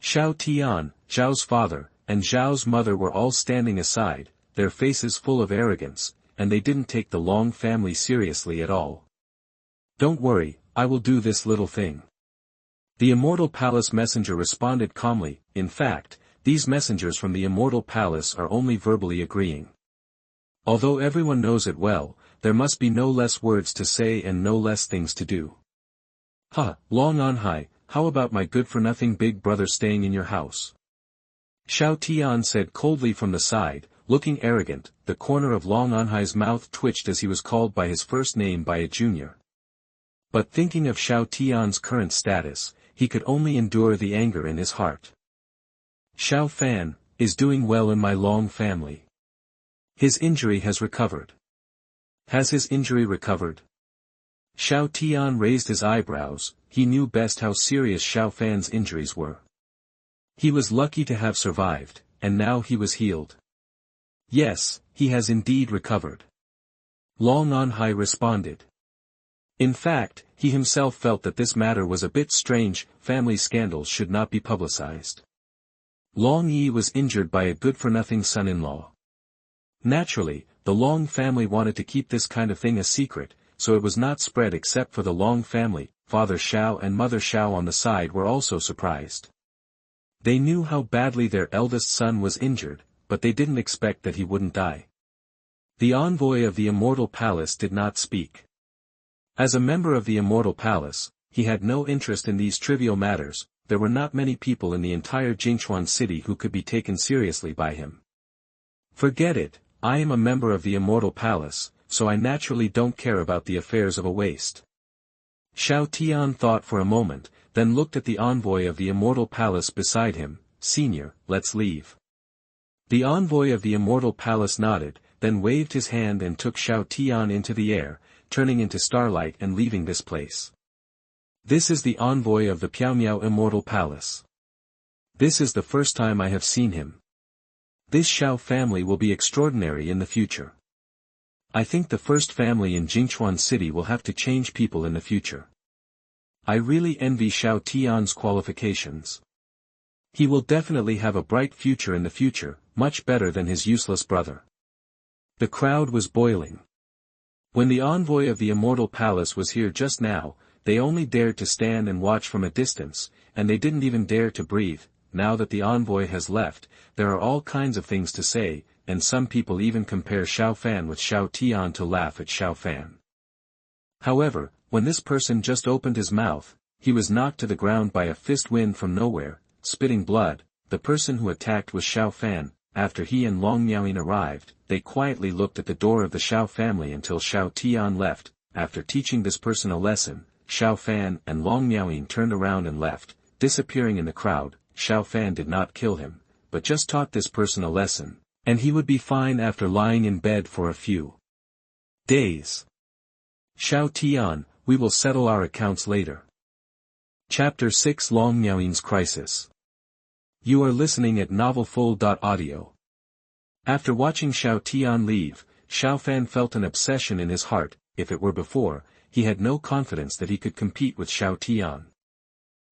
Xiaotian, Zhao's father, and Zhao's mother were all standing aside, their faces full of arrogance, and they didn't take the Long family seriously at all. Don't worry, I will do this little thing. The Immortal Palace messenger responded calmly. In fact, these messengers from the Immortal Palace are only verbally agreeing. Although everyone knows it well, there must be no less words to say and no less things to do. Long Anhai, how about my good-for-nothing big brother staying in your house? Xiaotian said coldly from the side, looking arrogant. The corner of Long Anhai's mouth twitched as he was called by his first name by a junior. But thinking of Xiaotian's current status, he could only endure the anger in his heart. Xiao Fan is doing well in my Long family. His injury has recovered. Has his injury recovered? Xiaotian raised his eyebrows. He knew best how serious Xiao Fan's injuries were. He was lucky to have survived, and now he was healed. Yes, he has indeed recovered. Long Anhai responded. In fact, he himself felt that this matter was a bit strange. Family scandals should not be publicized. Long Yi was injured by a good-for-nothing son-in-law. Naturally, the Long family wanted to keep this kind of thing a secret, so it was not spread except for the Long family. Father Xiao and Mother Xiao on the side were also surprised. They knew how badly their eldest son was injured, but they didn't expect that he wouldn't die. The envoy of the Immortal Palace did not speak. As a member of the Immortal Palace, he had no interest in these trivial matters. There were not many people in the entire Jingchuan city who could be taken seriously by him. Forget it, I am a member of the Immortal Palace, so I naturally don't care about the affairs of a waste. Xiaotian thought for a moment, then looked at the envoy of the Immortal Palace beside him. Senior, let's leave. The envoy of the Immortal Palace nodded, then waved his hand and took Xiaotian into the air, turning into starlight and leaving this place. This is the envoy of the Piaomiao Immortal Palace. This is the first time I have seen him. This Xiao family will be extraordinary in the future. I think the first family in Jingchuan City will have to change people in the future. I really envy Xiaotian's qualifications. He will definitely have a bright future in the future, much better than his useless brother. The crowd was boiling. When the envoy of the Immortal Palace was here just now, they only dared to stand and watch from a distance, and they didn't even dare to breathe. Now that the envoy has left, there are all kinds of things to say, and some people even compare Xiao Fan with Xiaotian to laugh at Xiao Fan. However, when this person just opened his mouth, he was knocked to the ground by a fist wind from nowhere, spitting blood. The person who attacked was Xiao Fan. After he and Long Miaoyin arrived, they quietly looked at the door of the Xiao family until Xiaotian left. After teaching this person a lesson, Xiao Fan and Long Miaoyin turned around and left, disappearing in the crowd. Xiao Fan did not kill him, but just taught this person a lesson, and he would be fine after lying in bed for a few days. Xiaotian, we will settle our accounts later. Chapter 6 Long Miaoyin's Crisis. You are listening at novelfull.audio. After watching Xiaotian leave, Xiao Fan felt an obsession in his heart. If it were before, he had no confidence that he could compete with Xiaotian.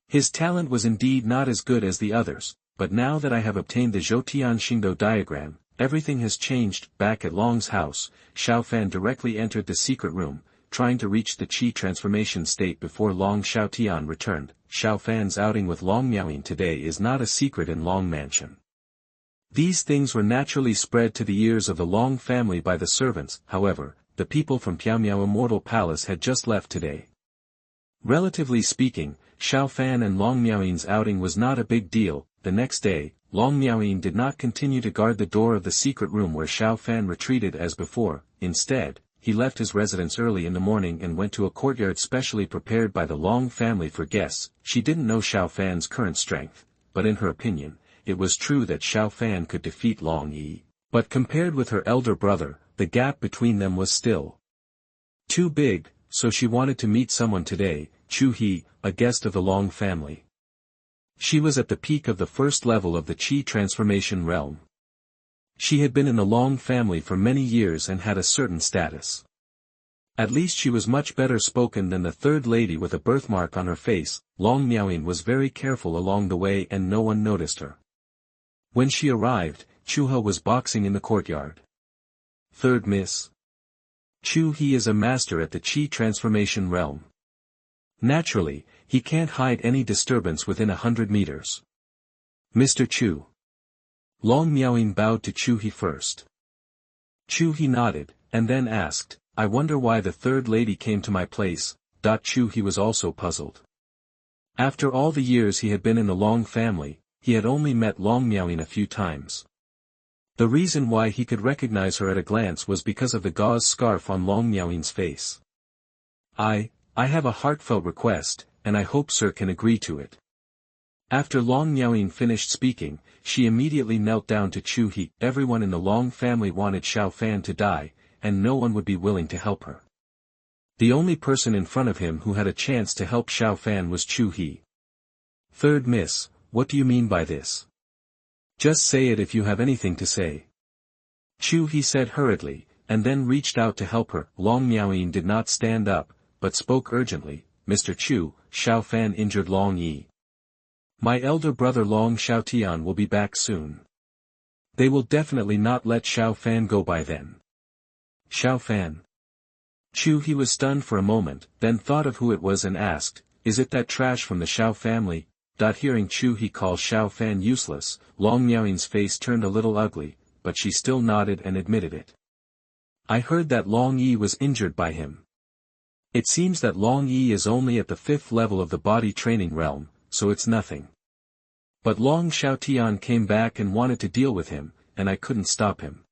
His talent was indeed not as good as the others, but now that I have obtained the Zhoutian Xingdou diagram, everything has changed. Back at Long's house, Xiao Fan directly entered the secret room, trying to reach the Qi transformation state before Long Xiaotian returned. Xiao Fan's outing with Long Miaoyin today is not a secret in Long Mansion. These things were naturally spread to the ears of the Long family by the servants. However, the people from Piaomiao Immortal Palace had just left today. Relatively speaking, Xiao Fan and Long Miaoyin's outing was not a big deal. The next day, Long Miaoyin did not continue to guard the door of the secret room where Xiao Fan retreated as before. Instead, he left his residence early in the morning and went to a courtyard specially prepared by the Long family for guests. She didn't know Xiao Fan's current strength, but in her opinion, it was true that Xiao Fan could defeat Long Yi. But compared with her elder brother, the gap between them was still too big, so she wanted to meet someone today. Chuhe, a guest of the Long family. She was at the peak of the first level of the Qi transformation realm. She had been in the Long family for many years and had a certain status. At least she was much better spoken than the third lady with a birthmark on her face. Long Miaoyin was very careful along the way and no one noticed her. When she arrived, Chuhe was boxing in the courtyard. Third Miss. Chuhe is a master at the Qi transformation realm. Naturally, he can't hide any disturbance within 100 meters. Mr. Chu. Long Miaoyin bowed to Chuhe first. Chuhe nodded, and then asked, I wonder why the third lady came to my place. Chuhe was also puzzled. After all the years he had been in the Long family, he had only met Long Miaoyin a few times. The reason why he could recognize her at a glance was because of the gauze scarf on Long Miaoyin's face. I have a heartfelt request, and I hope sir can agree to it. After Long Miaoyin finished speaking, she immediately knelt down to Chuhe. Everyone in the Long family wanted Xiao Fan to die, and no one would be willing to help her. The only person in front of him who had a chance to help Xiao Fan was Chuhe. Third Miss, what do you mean by this? Just say it if you have anything to say. Chuhe said hurriedly, and then reached out to help her. Long Miaoyin did not stand up, but spoke urgently, Mr. Chu, Xiao Fan injured Long Yi. My elder brother Long Xiaotian will be back soon. They will definitely not let Xiao Fan go by then. Xiao Fan. Chuhe was stunned for a moment, then thought of who it was and asked, "Is it that trash from the Xiao family?" Hearing Chuhe call Xiao Fan useless, Long Miaoyin's face turned a little ugly, but she still nodded and admitted it. "I heard that Long Yi was injured by him. It seems that Long Yi is only at the 5th level of the body training realm, so it's nothing. But Long Xiaotian came back and wanted to deal with him, and I couldn't stop him."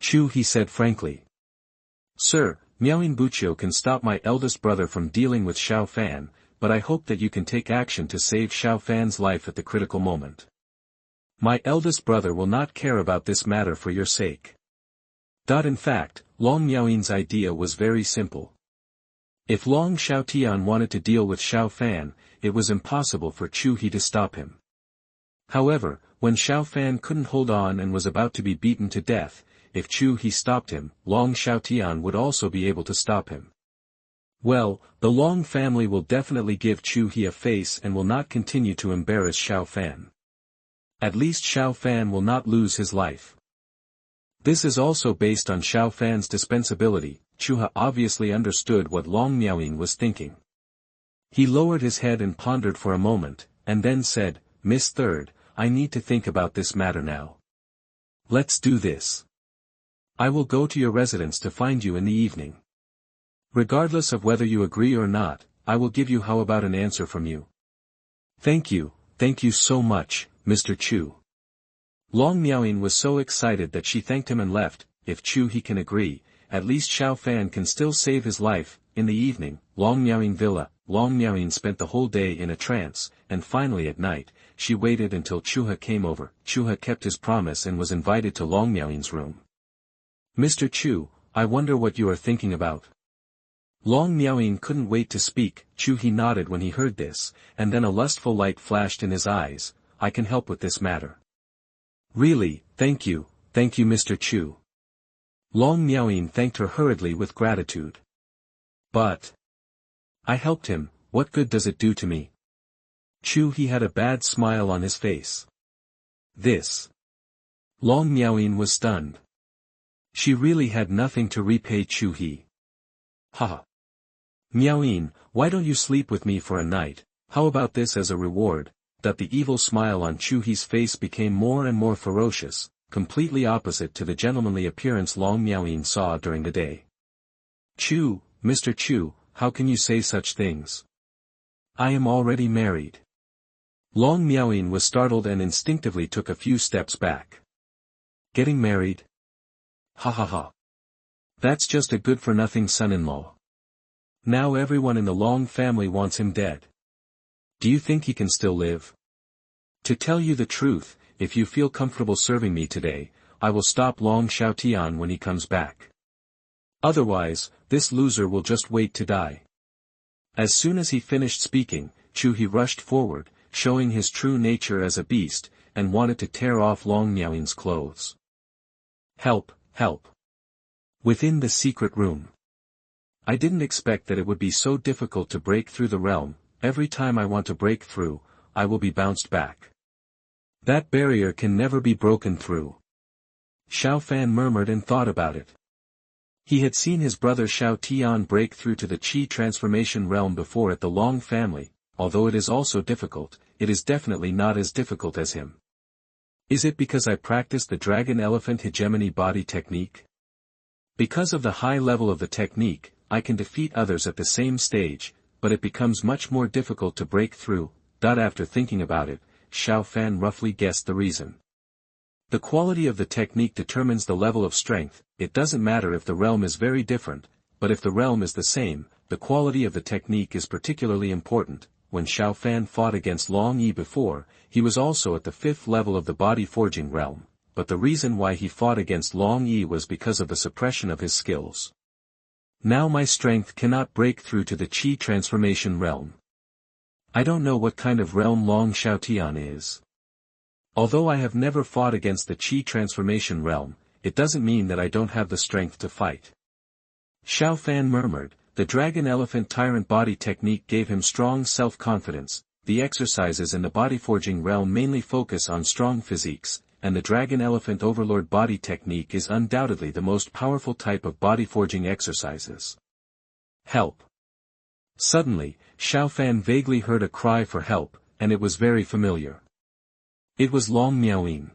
Chuhe said frankly. "Sir, Miaoyin Buqiu can stop my eldest brother from dealing with Xiao Fan, but I hope that you can take action to save Xiao Fan's life at the critical moment. My eldest brother will not care about this matter for your sake." In fact, Long Miaoyin's idea was very simple. If Long Xiaotian wanted to deal with Xiao Fan, it was impossible for Chuhe to stop him. However, when Xiao Fan couldn't hold on and was about to be beaten to death, if Chuhe stopped him, Long Xiaotian would also be able to stop him. Well, the Long family will definitely give Chuhe a face and will not continue to embarrass Xiao Fan. At least Xiao Fan will not lose his life. This is also based on Xiao Fan's dispensability. Chuhe obviously understood what Long Miaoyin was thinking. He lowered his head and pondered for a moment, and then said, "Miss Third, I need to think about this matter now. Let's do this. I will go to your residence to find you in the evening. Regardless of whether you agree or not, I will give you how about an answer from you." Thank you so much, Mr. Chu." Long Miaoyin was so excited that she thanked him and left. If Chuhe can agree, at least Xiao Fan can still save his life. In the evening, Long Miaoyin Villa, Long Miaoyin spent the whole day in a trance, and finally at night, she waited until Chuhe came over. Chuhe kept his promise and was invited to Long Miaoyin's room. "Mr. Chu, I wonder what you are thinking about." Long Miaoyin couldn't wait to speak. Chuhe nodded when he heard this, and then a lustful light flashed in his eyes. "I can help with this matter." "Really, thank you, Mr. Chu." Long Miaoyin thanked her hurriedly with gratitude. "But I helped him, what good does it do to me?" Chuhe had a bad smile on his face. "This." Long Miaoyin was stunned. She really had nothing to repay Chuhe. "Ha! Miaoyin, why don't you sleep with me for a night? How about this as a reward?" The evil smile on Chuhe's face became more and more ferocious, completely opposite to the gentlemanly appearance Long Miaoyin saw during the day. Mr. Chu, how can you say such things? I am already married." Long Miaoyin was startled and instinctively took a few steps back. "Getting married? Ha ha ha. That's just a good-for-nothing son-in-law. Now everyone in the Long family wants him dead. Do you think he can still live? To tell you the truth, if you feel comfortable serving me today, I will stop Long Xiaotian when he comes back. Otherwise, this loser will just wait to die." As soon as he finished speaking, Chuhe rushed forward, showing his true nature as a beast, and wanted to tear off Long Miaoyin's clothes. Help! Within the secret room. "I didn't expect that it would be so difficult to break through the realm. Every time I want to break through, I will be bounced back. That barrier can never be broken through." Xiao Fan murmured and thought about it. He had seen his brother Xiaotian break through to the Qi transformation realm before at the Long family. Although it is also difficult, it is definitely not as difficult as him. Is it because I practice the dragon-elephant hegemony body technique? Because of the high level of the technique, I can defeat others at the same stage, but it becomes much more difficult to break through. After thinking about it, Xiao Fan roughly guessed the reason. The quality of the technique determines the level of strength. It doesn't matter if the realm is very different, but if the realm is the same, the quality of the technique is particularly important. When Xiao Fan fought against Long Yi before, he was also at the 5th level of the body forging realm, but the reason why he fought against Long Yi was because of the suppression of his skills. Now my strength cannot break through to the Qi transformation realm. I don't know what kind of realm Long Xiaotian is. Although I have never fought against the Qi transformation realm, it doesn't mean that I don't have the strength to fight. Xiao Fan murmured. The dragon-elephant tyrant body technique gave him strong self-confidence. The exercises in the body forging realm mainly focus on strong physiques. and the Dragon Elephant Overlord body technique is undoubtedly the most powerful type of body forging exercises. Help! Suddenly, Xiao Fan vaguely heard a cry for help, and it was very familiar. It was Long Miaoyin.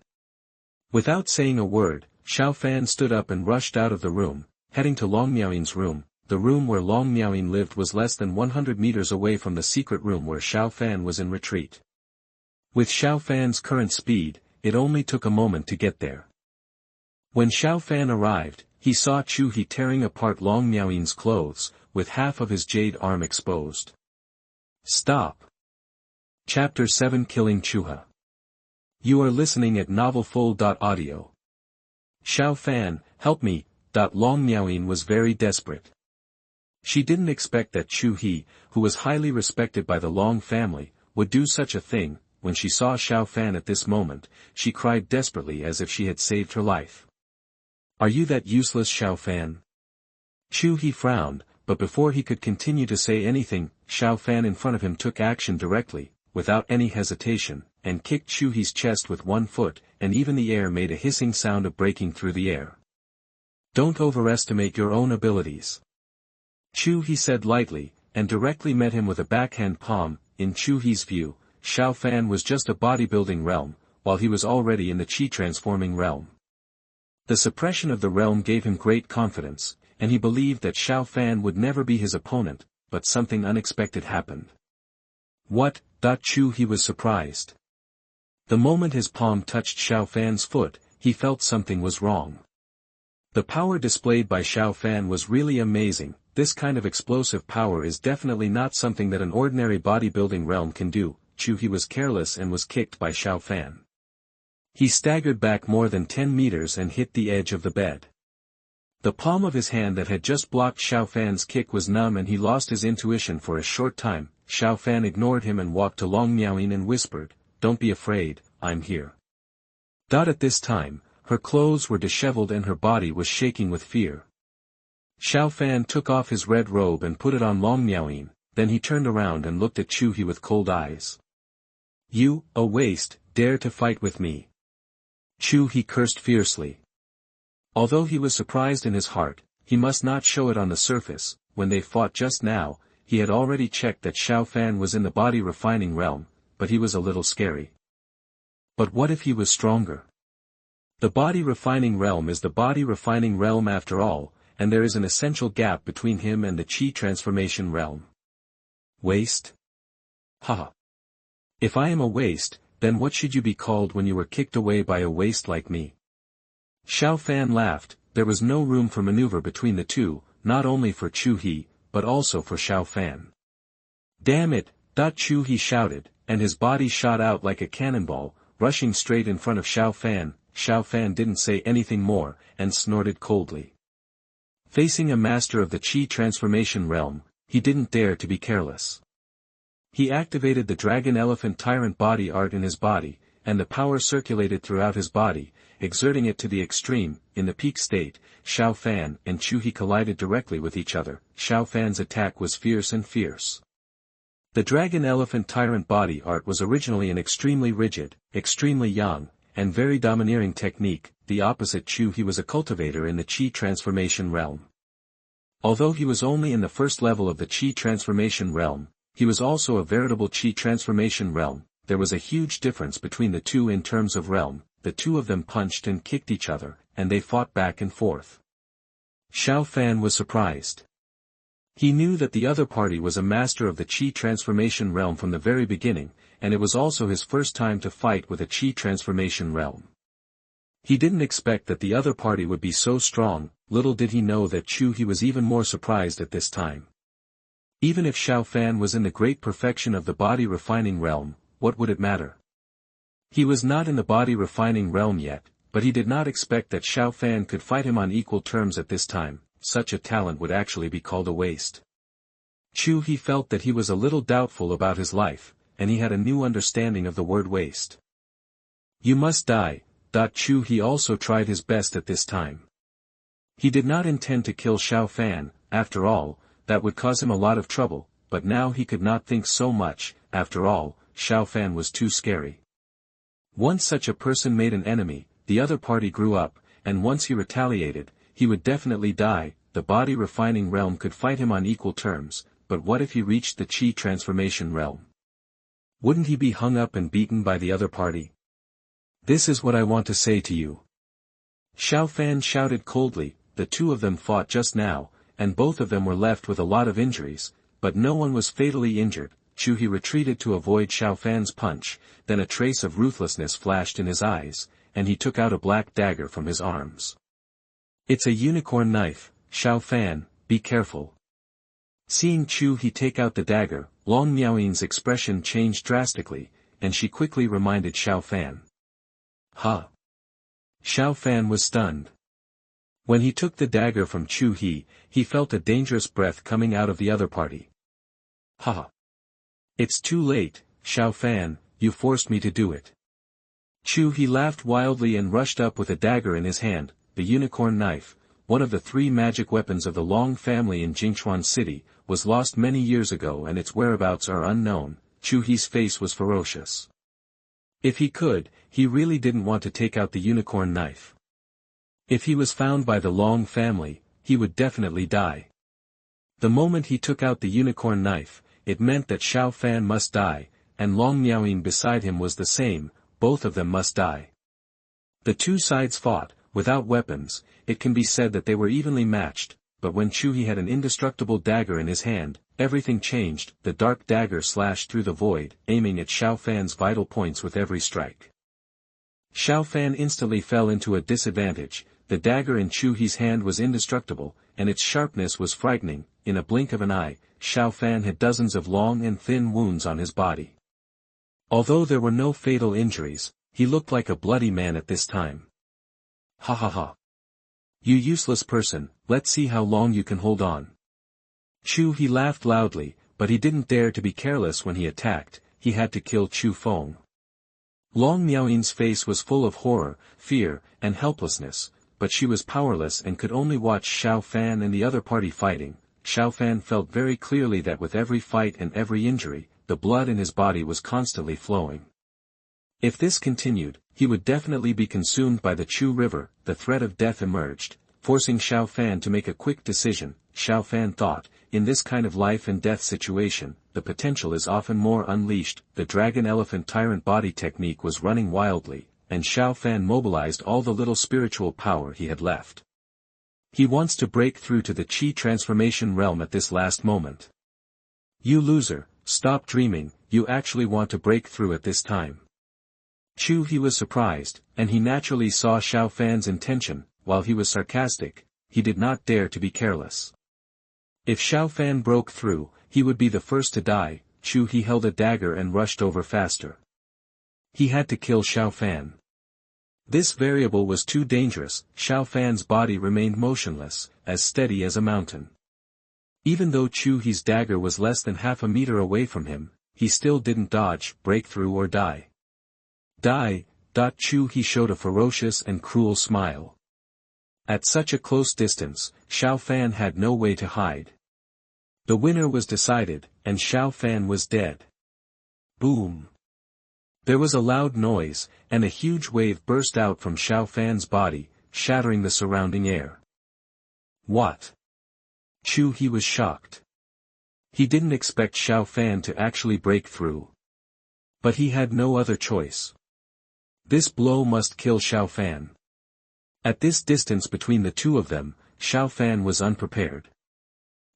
Without saying a word, Xiao Fan stood up and rushed out of the room, heading to Long Miaoyin's room. The room where Long Miaoyin lived was less than 100 meters away from the secret room where Xiao Fan was in retreat. With Xiao Fan's current speed, it only took a moment to get there. When Xiao Fan arrived, he saw Chuhe tearing apart Long Miaoyin's clothes, with half of his jade arm exposed. Stop! Chapter 7 Killing Chuhe. You are listening at novelfull.audio. Xiao Fan, help me! Long Miaoyin was very desperate. She didn't expect that Chuhe, who was highly respected by the Long family, would do such a thing. When she saw Xiao Fan at this moment, she cried desperately as if she had saved her life. Are you that useless Xiao Fan? Chuhe frowned, but before he could continue to say anything, Xiao Fan in front of him took action directly, without any hesitation, and kicked Chuhe's chest with one foot, and even the air made a hissing sound of breaking through the air. Don't overestimate your own abilities. Chuhe said lightly, and directly met him with a backhand palm. In Chuhe's view, Xiao Fan was just a bodybuilding realm, while he was already in the chi-transforming realm. The suppression of the realm gave him great confidence, and he believed that Xiao Fan would never be his opponent, but something unexpected happened. What? Chuhe was surprised. The moment his palm touched Xiao Fan's foot, he felt something was wrong. The power displayed by Xiao Fan was really amazing. This kind of explosive power is definitely not something that an ordinary bodybuilding realm can do. Chuhe was careless and was kicked by Xiao Fan. He staggered back more than 10 meters and hit the edge of the bed. The palm of his hand that had just blocked Xiao Fan's kick was numb and he lost his intuition for a short time. Xiao Fan ignored him and walked to Long Miaoyin and whispered, "Don't be afraid, I'm here." At this time, her clothes were disheveled and her body was shaking with fear. Xiao Fan took off his red robe and put it on Long Miaoyin, then he turned around and looked at Chuhe with cold eyes. You, a waste, dare to fight with me. Chuhe cursed fiercely. Although he was surprised in his heart, he must not show it on the surface. When they fought just now, he had already checked that Xiao Fan was in the body refining realm, but he was a little scary. But what if he was stronger? The body refining realm is the body refining realm after all, and there is an essential gap between him and the chi transformation realm. Waste? Haha. If I am a waste, then what should you be called when you were kicked away by a waste like me? Xiao Fan laughed. There was no room for maneuver between the two, not only for Chuhe, but also for Xiao Fan. Damn it! Chuhe shouted, and his body shot out like a cannonball, rushing straight in front of Xiao Fan. Xiao Fan didn't say anything more, and snorted coldly. Facing a master of the chi transformation realm, he didn't dare to be careless. He activated the Dragon Elephant Tyrant body art in his body, and the power circulated throughout his body, exerting it to the extreme. In the peak state, Xiao Fan and Chuhe collided directly with each other. Xiao Fan's attack was fierce and fierce. The Dragon Elephant Tyrant body art was originally an extremely rigid, extremely young, and very domineering technique. The opposite Chuhe was a cultivator in the chi transformation realm. Although he was only in the first level of the chi transformation realm, he was also a veritable chi transformation realm. There was a huge difference between the two in terms of realm. The two of them punched and kicked each other, and they fought back and forth. Xiao Fan was surprised. He knew that the other party was a master of the chi transformation realm from the very beginning, and it was also his first time to fight with a chi transformation realm. He didn't expect that the other party would be so strong. Little did he know that Chuhe was even more surprised at this time. Even if Xiao Fan was in the great perfection of the body refining realm, what would it matter? He was not in the body refining realm yet, but he did not expect that Xiao Fan could fight him on equal terms at this time. Such a talent would actually be called a waste. Chuhe felt that he was a little doubtful about his life, and he had a new understanding of the word waste. You must die. Chuhe also tried his best at this time. He did not intend to kill Xiao Fan. After all, that would cause him a lot of trouble, but now he could not think so much. After all, Xiao Fan was too scary. Once such a person made an enemy, the other party grew up, and once he retaliated, he would definitely die. The body refining realm could fight him on equal terms, but what if he reached the chi transformation realm? Wouldn't he be hung up and beaten by the other party? This is what I want to say to you. Xiao Fan shouted coldly. The two of them fought just now, and both of them were left with a lot of injuries, but no one was fatally injured. Chuhe retreated to avoid Xiao Fan's punch, then a trace of ruthlessness flashed in his eyes, and he took out a black dagger from his arms. It's a unicorn knife, Xiao Fan, be careful. Seeing Chuhe take out the dagger, Long Miaoyin's expression changed drastically, and she quickly reminded Xiao Fan. Ha! Xiao Fan was stunned. When he took the dagger from Chuhe, he felt a dangerous breath coming out of the other party. Ha! It's too late, Xiao Fan, you forced me to do it. Chuhe laughed wildly and rushed up with a dagger in his hand, the unicorn knife, one of the 3 magic weapons of the Long family in Jingchuan City, was lost many years ago and its whereabouts are unknown. Chuhe's face was ferocious. If he could, he really didn't want to take out the unicorn knife. If he was found by the Long family, he would definitely die. The moment he took out the unicorn knife, it meant that Xiao Fan must die, and Long Miaoyin beside him was the same, both of them must die. The two sides fought, without weapons. It can be said that they were evenly matched, but when Chuhe had an indestructible dagger in his hand, everything changed. The dark dagger slashed through the void, aiming at Xiao Fan's vital points with every strike. Xiao Fan instantly fell into a disadvantage. The dagger in Chuhe's hand was indestructible, and its sharpness was frightening. In a blink of an eye, Xiao Fan had dozens of long and thin wounds on his body. Although there were no fatal injuries, he looked like a bloody man at this time. Ha ha ha. You useless person, let's see how long you can hold on. Chuhe laughed loudly, but he didn't dare to be careless when he attacked. He had to kill Chu Feng. Long Miaoyin's face was full of horror, fear, and helplessness, but she was powerless and could only watch Xiao Fan and the other party fighting. Xiao Fan felt very clearly that with every fight and every injury, the blood in his body was constantly flowing. If this continued, he would definitely be consumed by the Chu River. The threat of death emerged, forcing Xiao Fan to make a quick decision. Xiao Fan thought, in this kind of life and death situation, the potential is often more unleashed. The dragon elephant tyrant body technique was running wildly, and Xiao Fan mobilized all the little spiritual power he had left. He wants to break through to the chi transformation realm at this last moment. You loser, stop dreaming, you actually want to break through at this time. Chuhe was surprised, and he naturally saw Xiao Fan's intention. While he was sarcastic, he did not dare to be careless. If Xiao Fan broke through, he would be the first to die. Chuhe held a dagger and rushed over faster. He had to kill Xiao Fan. This variable was too dangerous. Xiao Fan's body remained motionless, as steady as a mountain. Even though Chuhe's dagger was less than half a meter away from him, he still didn't dodge, break through or die. Die. Chuhe showed a ferocious and cruel smile. At such a close distance, Xiao Fan had no way to hide. The winner was decided, and Xiao Fan was dead. Boom! There was a loud noise, and a huge wave burst out from Xiao Fan's body, shattering the surrounding air. What? Chuhe was shocked. He didn't expect Xiao Fan to actually break through. But he had no other choice. This blow must kill Xiao Fan. At this distance between the two of them, Xiao Fan was unprepared.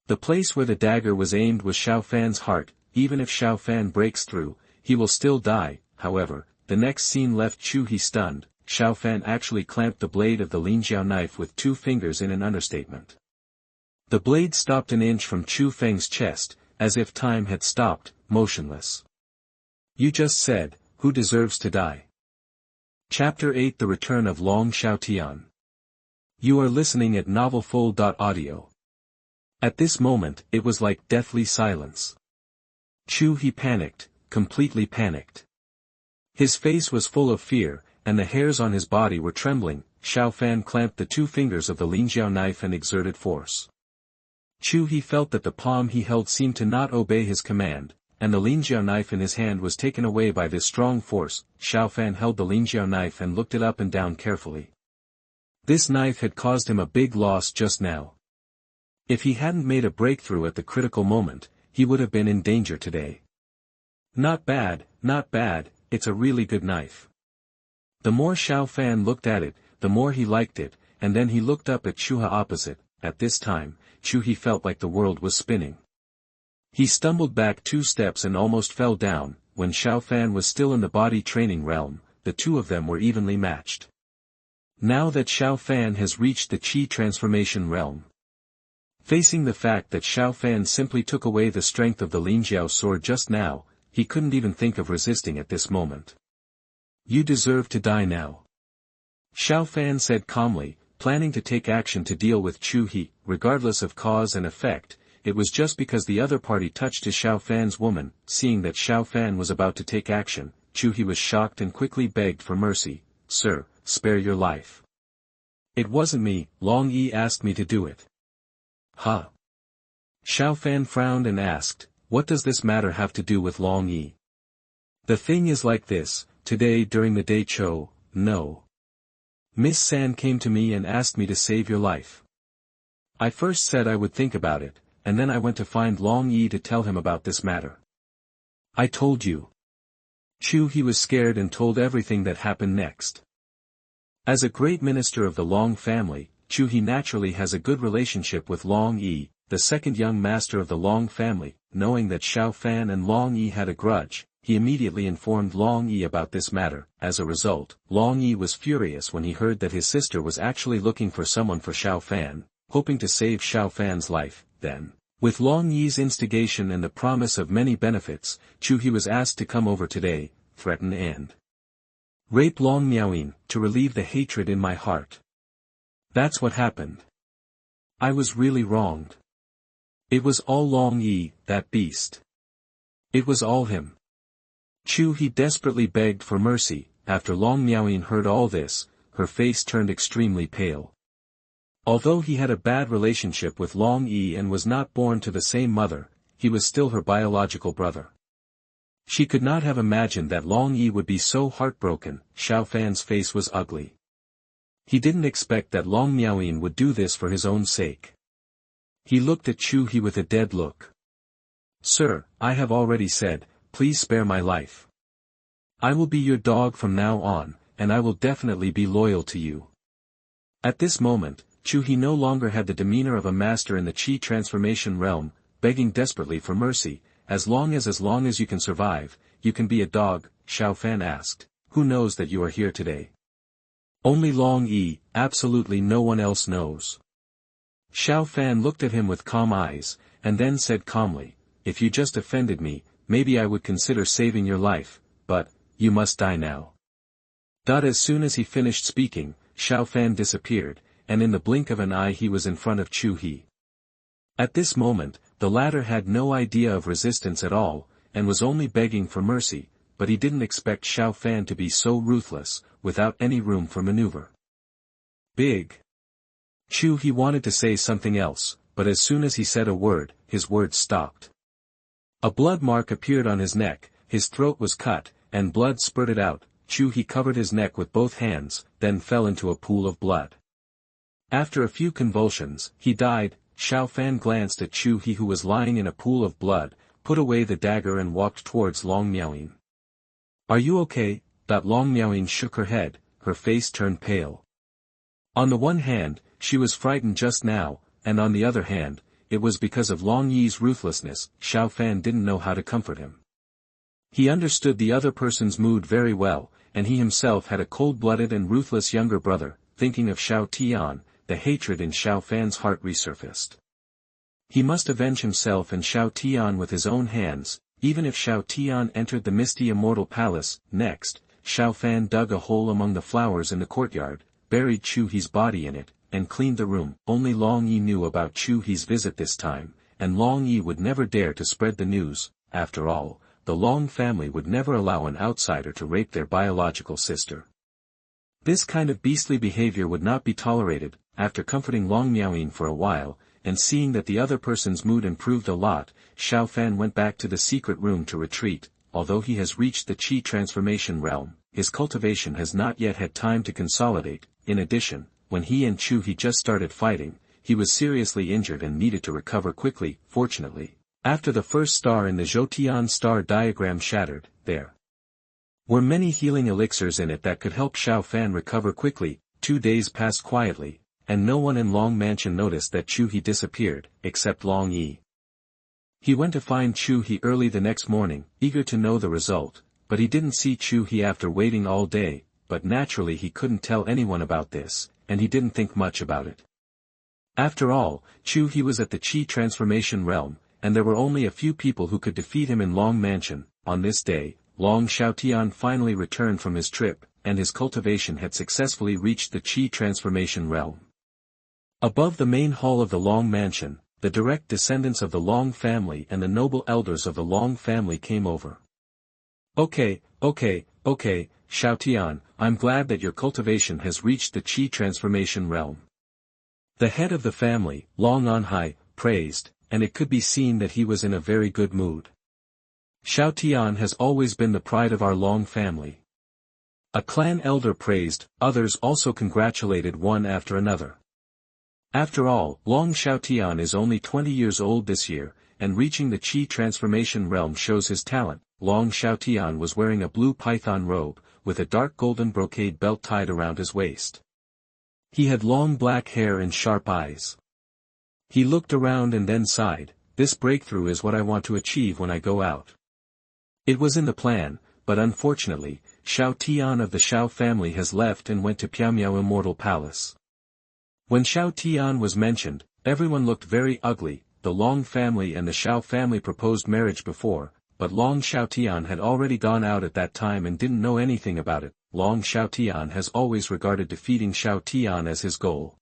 The place where the dagger was aimed was Xiao Fan's heart. Even if Xiao Fan breaks through, he will still die. However, the next scene left Chuhe stunned. Xiao Fan actually clamped the blade of the Lingjiao knife with 2 fingers in an understatement. The blade stopped an inch from Chu Feng's chest, as if time had stopped, motionless. You just said, who deserves to die? Chapter 8: The Return of Long Xiaotian. You are listening at novelfull.audio. At this moment, it was like deathly silence. Chuhe panicked, completely panicked. His face was full of fear, and the hairs on his body were trembling. Xiao Fan clamped the 2 fingers of the Lingjiao knife and exerted force. Chuhe felt that the palm he held seemed to not obey his command. and the Lingjiao knife in his hand was taken away by this strong force. Xiao Fan held the Lingjiao knife and looked it up and down carefully. This knife had caused him a big loss just now. If he hadn't made a breakthrough at the critical moment, he would have been in danger today. Not bad, it's a really good knife. The more Xiao Fan looked at it, the more he liked it, and then he looked up at Chuhe opposite. At this time, Chuhe felt like the world was spinning. He stumbled back 2 steps and almost fell down. When Xiao Fan was still in the body training realm, the two of them were evenly matched. Now that Xiao Fan has reached the Qi transformation realm, facing the fact that Xiao Fan simply took away the strength of the Lingjiao sword just now, he couldn't even think of resisting at this moment. You deserve to die now. Xiao Fan said calmly, planning to take action to deal with Chuhe, regardless of cause and effect. It was just because the other party touched his Xiao Fan's woman. Seeing that Xiao Fan was about to take action, Chuhe was shocked and quickly begged for mercy. Sir, spare your life. It wasn't me, Long Yi asked me to do it. Huh? Xiao Fan frowned and asked, what does this matter have to do with Long Yi? The thing is like this, today during the day no. Miss San came to me and asked me to save your life. I first said I would think about it, and then I went to find Long Yi to tell him about this matter. I told you. Chuhe was scared and told everything that happened next. As a great minister of the Long family, Chuhe naturally has a good relationship with Long Yi, the second young master of the Long family. Knowing that Xiao Fan and Long Yi had a grudge, he immediately informed Long Yi about this matter. As a result, Long Yi was furious when he heard that his sister was actually looking for someone for Xiao Fan, hoping to save Xiao Fan's life. Then, with Long Yi's instigation and the promise of many benefits, Chuhe was asked to come over today, threaten and rape Long Miaoyin, to relieve the hatred in my heart. That's what happened. I was really wronged. It was all Long Yi, that beast. It was all him. Chuhe desperately begged for mercy. After Long Miaoyin heard all this, her face turned extremely pale. Although he had a bad relationship with Long Yi and was not born to the same mother, he was still her biological brother. She could not have imagined that Long Yi would be so heartbroken. Xiao Fan's face was ugly. He didn't expect that Long Miaoyin would do this for his own sake. He looked at Chuhe with a dead look. Sir, I have already said, please spare my life. I will be your dog from now on, and I will definitely be loyal to you. At this moment, Chuhe no longer had the demeanor of a master in the Qi transformation realm, begging desperately for mercy. As long as you can survive, you can be a dog, Xiao Fan asked. Who knows that you are here today? Only Long Yi, absolutely no one else knows. Xiao Fan looked at him with calm eyes, and then said calmly, if you just offended me, maybe I would consider saving your life, but, you must die now. As soon as he finished speaking, Xiao Fan disappeared, and in the blink of an eye he was in front of Chuhe. At this moment, the latter had no idea of resistance at all, and was only begging for mercy, but he didn't expect Xiao Fan to be so ruthless, without any room for maneuver. Big. Chuhe wanted to say something else, but as soon as he said a word, his words stopped. A blood mark appeared on his neck, his throat was cut, and blood spurted out. Chuhe covered his neck with both hands, then fell into a pool of blood. After a few convulsions, he died. Xiao Fan glanced at Chuhe who was lying in a pool of blood, put away the dagger and walked towards Long Miaoyin. Are you okay? Long Miaoyin shook her head, her face turned pale. On the one hand, she was frightened just now, and on the other hand, it was because of Long Yi's ruthlessness. Xiao Fan didn't know how to comfort him. He understood the other person's mood very well, and he himself had a cold-blooded and ruthless younger brother. Thinking of Xiaotian, the hatred in Xiao Fan's heart resurfaced. He must avenge himself and Xiaotian with his own hands, even if Xiaotian entered the misty immortal palace. Next, Xiao Fan dug a hole among the flowers in the courtyard, buried Chuhe's body in it, and cleaned the room. Only Long Yi knew about Chuhe's visit this time, and Long Yi would never dare to spread the news. After all, the Long family would never allow an outsider to rape their biological sister. This kind of beastly behavior would not be tolerated. After comforting Long Miaoyin for a while, and seeing that the other person's mood improved a lot, Xiao Fan went back to the secret room to retreat. Although he has reached the Qi transformation realm, his cultivation has not yet had time to consolidate. In addition, when he and Chuhe just started fighting, he was seriously injured and needed to recover quickly. Fortunately, after the first star in the Zhoutian Star diagram shattered, there were many healing elixirs in it that could help Xiao Fan recover quickly. 2 days passed quietly, and no one in Long Mansion noticed that Chuhe disappeared, except Long Yi. He went to find Chuhe early the next morning, eager to know the result, but he didn't see Chuhe after waiting all day. But naturally he couldn't tell anyone about this, and he didn't think much about it. After all, Chuhe was at the Qi transformation realm, and there were only a few people who could defeat him in Long Mansion. On this day, Long Xiaotian finally returned from his trip, and his cultivation had successfully reached the Qi transformation realm. Above the main hall of the Long Mansion, the direct descendants of the Long family and the noble elders of the Long family came over. Okay, Xiaotian, I'm glad that your cultivation has reached the Qi transformation realm. The head of the family, Long Anhai, praised, and it could be seen that he was in a very good mood. Xiaotian has always been the pride of our Long family. A clan elder praised, others also congratulated one after another. After all, Long Xiaotian is only 20 years old this year, and reaching the Qi transformation realm shows his talent. Long Xiaotian was wearing a blue python robe, with a dark golden brocade belt tied around his waist. He had long black hair and sharp eyes. He looked around and then sighed, this breakthrough is what I want to achieve when I go out. It was in the plan, but unfortunately, Xiaotian of the Xiao family has left and went to Piaomiao Immortal Palace. When Xiaotian was mentioned, everyone looked very ugly. The Long family and the Xiao family proposed marriage before, but Long Xiaotian had already gone out at that time and didn't know anything about it. Long Xiaotian has always regarded defeating Xiaotian as his goal.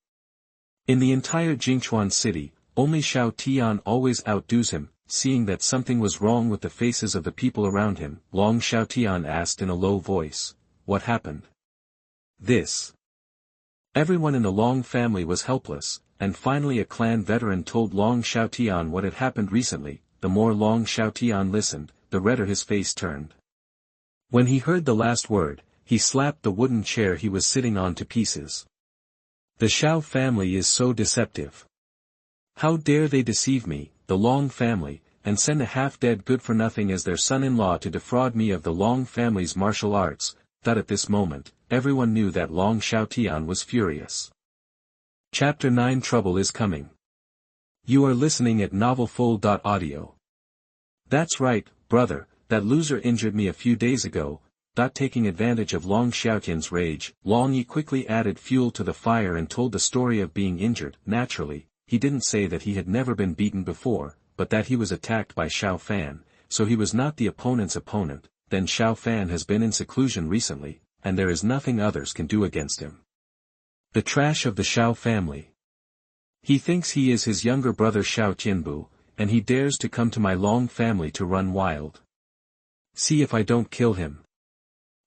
In the entire Jingchuan city, only Xiaotian always outdoes him. Seeing that something was wrong with the faces of the people around him, Long Xiaotian asked in a low voice, "What happened?" This. Everyone in the Long family was helpless, and finally a clan veteran told Long Xiaotian what had happened recently. The more Long Xiaotian listened, the redder his face turned. When he heard the last word, he slapped the wooden chair he was sitting on to pieces. The Xiao family is so deceptive. How dare they deceive me, the Long family, and send a half-dead good-for-nothing as their son-in-law to defraud me of the Long family's martial arts. That at this moment, everyone knew that Long Xiaotian was furious. Chapter 9 Trouble is Coming. You are listening at novelfull.audio. That's right, brother, that loser injured me a few days ago. Taking advantage of Long Xiaotian's rage, Long Yi quickly added fuel to the fire and told the story of being injured. Naturally, he didn't say that he had never been beaten before, but that he was attacked by Xiao Fan, so he was not the opponent's opponent. Then Xiao Fan has been in seclusion recently, and there is nothing others can do against him. The trash of the Xiao family. He thinks he is his younger brother Xiao Tianbu, and he dares to come to my Long family to run wild. See if I don't kill him.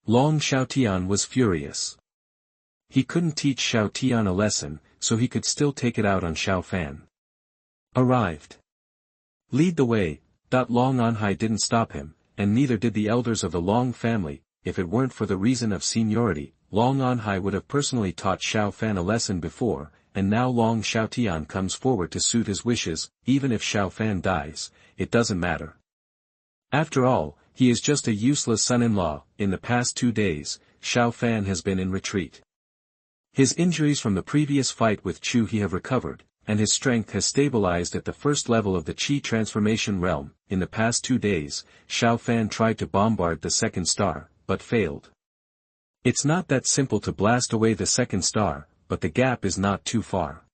Long Xiaotian was furious. He couldn't teach Xiaotian a lesson, so he could still take it out on Xiao Fan. Arrived. Lead the way. Long Anhai didn't stop him, and neither did the elders of the Long family. If it weren't for the reason of seniority, Long Anhai would have personally taught Xiao Fan a lesson before, and now Long Xiaotian comes forward to suit his wishes. Even if Xiao Fan dies, it doesn't matter. After all, he is just a useless son-in-law. In the past 2 days, Xiao Fan has been in retreat. His injuries from the previous fight with Chuhe have recovered, and his strength has stabilized at the first level of the Qi transformation realm. In the past 2 days, Xiao Fan tried to bombard the second star, but failed. It's not that simple to blast away the second star, but the gap is not too far.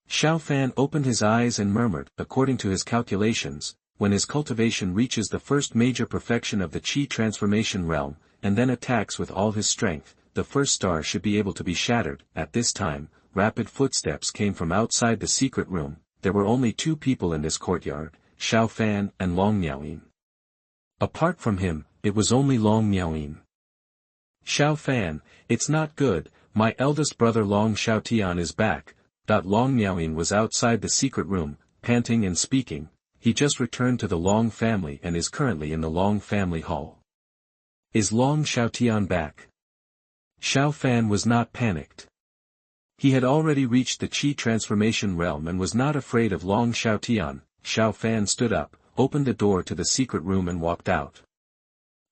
Xiao Fan opened his eyes and murmured, according to his calculations, when his cultivation reaches the first major perfection of the Qi transformation realm, and then attacks with all his strength, the first star should be able to be shattered. At this time, rapid footsteps came from outside the secret room. There were only 2 people in this courtyard, Xiao Fan and Long Miaoyin. Apart from him, it was only Long Miaoyin. Xiao Fan, it's not good, my eldest brother Long Xiaotian is back. Long Miaoyin was outside the secret room, panting and speaking. He just returned to the Long family and is currently in the Long family hall. Is Long Xiaotian back? Xiao Fan was not panicked. He had already reached the Qi transformation realm and was not afraid of Long Xiaotian. Xiao Fan stood up, opened the door to the secret room and walked out.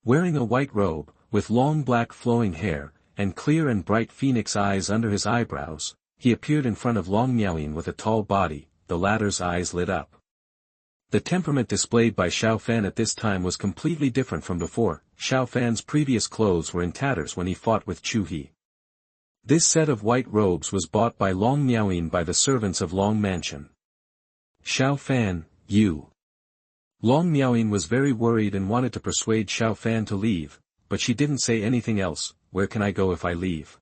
Wearing a white robe, with long black flowing hair, and clear and bright phoenix eyes under his eyebrows, he appeared in front of Long Miaoyin with a tall body. The latter's eyes lit up. The temperament displayed by Xiao Fan at this time was completely different from before. Xiao Fan's previous clothes were in tatters when he fought with Chuhe. This set of white robes was bought by Long Miaoyin by the servants of Long Mansion. Xiao Fan, you. Long Miaoyin was very worried and wanted to persuade Xiao Fan to leave, but she didn't say anything else. Where can I go if I leave?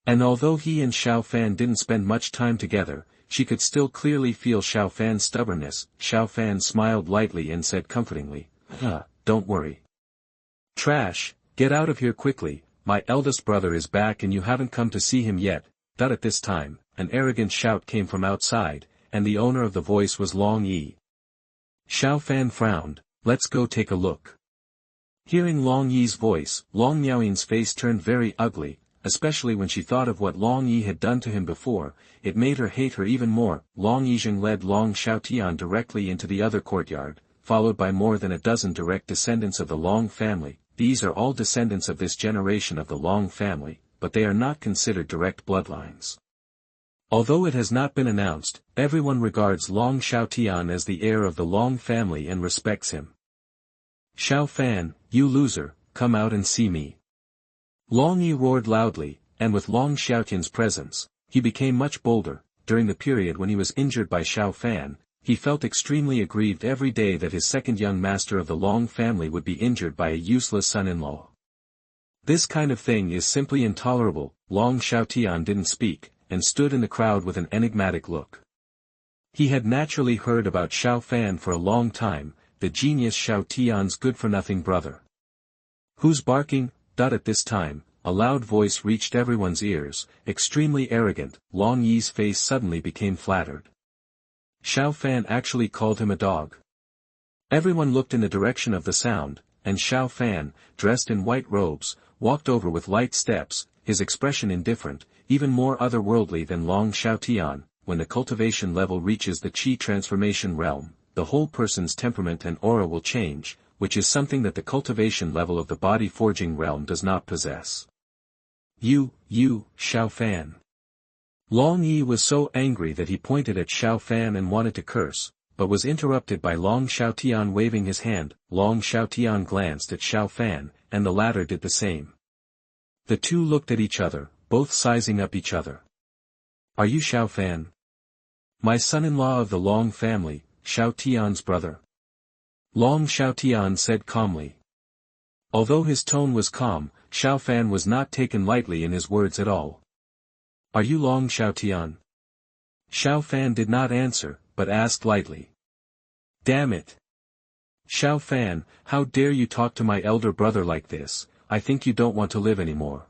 And although he and Xiao Fan didn't spend much time together, she could still clearly feel Xiao Fan's stubbornness. Xiao Fan smiled lightly and said comfortingly, don't worry. Trash, get out of here quickly, my eldest brother is back and you haven't come to see him yet. At this time, an arrogant shout came from outside, and the owner of the voice was Long Yi. Xiao Fan frowned. Let's go take a look. Hearing Long Yi's voice, Long Miaoyin's face turned very ugly, especially when she thought of what Long Yi had done to him before. It made her hate her even more. Long Yizheng led Long Xiaotian directly into the other courtyard, followed by more than a dozen direct descendants of the Long family. These are all descendants of this generation of the Long family, but they are not considered direct bloodlines. Although it has not been announced, everyone regards Long Xiaotian as the heir of the Long family and respects him. Xiao Fan, you loser, come out and see me. Long Yi roared loudly, and with Long Xiaotian's presence, he became much bolder. During the period when he was injured by Xiao Fan, he felt extremely aggrieved every day that his second young master of the Long family would be injured by a useless son-in-law. This kind of thing is simply intolerable. Long Xiaotian didn't speak, and stood in the crowd with an enigmatic look. He had naturally heard about Xiao Fan for a long time, the genius Xiaotian's good-for-nothing brother. Who's barking? At this time, a loud voice reached everyone's ears, extremely arrogant. Long Yi's face suddenly became flattered. Xiao Fan actually called him a dog. Everyone looked in the direction of the sound, and Xiao Fan, dressed in white robes, walked over with light steps, his expression indifferent, even more otherworldly than Long Xiaotian. When the cultivation level reaches the Qi transformation realm, the whole person's temperament and aura will change, which is something that the cultivation level of the body forging realm does not possess. You, Xiao Fan. Long Yi was so angry that he pointed at Xiao Fan and wanted to curse, but was interrupted by Long Xiaotian waving his hand. Long Xiaotian glanced at Xiao Fan, and the latter did the same. The two looked at each other, both sizing up each other. Are you Xiao Fan? My son-in-law of the Long family, Xiaotian's brother? Long Xiaotian said calmly. Although his tone was calm, Xiao Fan was not taken lightly in his words at all. Are you Long Xiaotian? Xiao Fan did not answer, but asked lightly. Damn it! Xiao Fan, how dare you talk to my elder brother like this? I think you don't want to live anymore.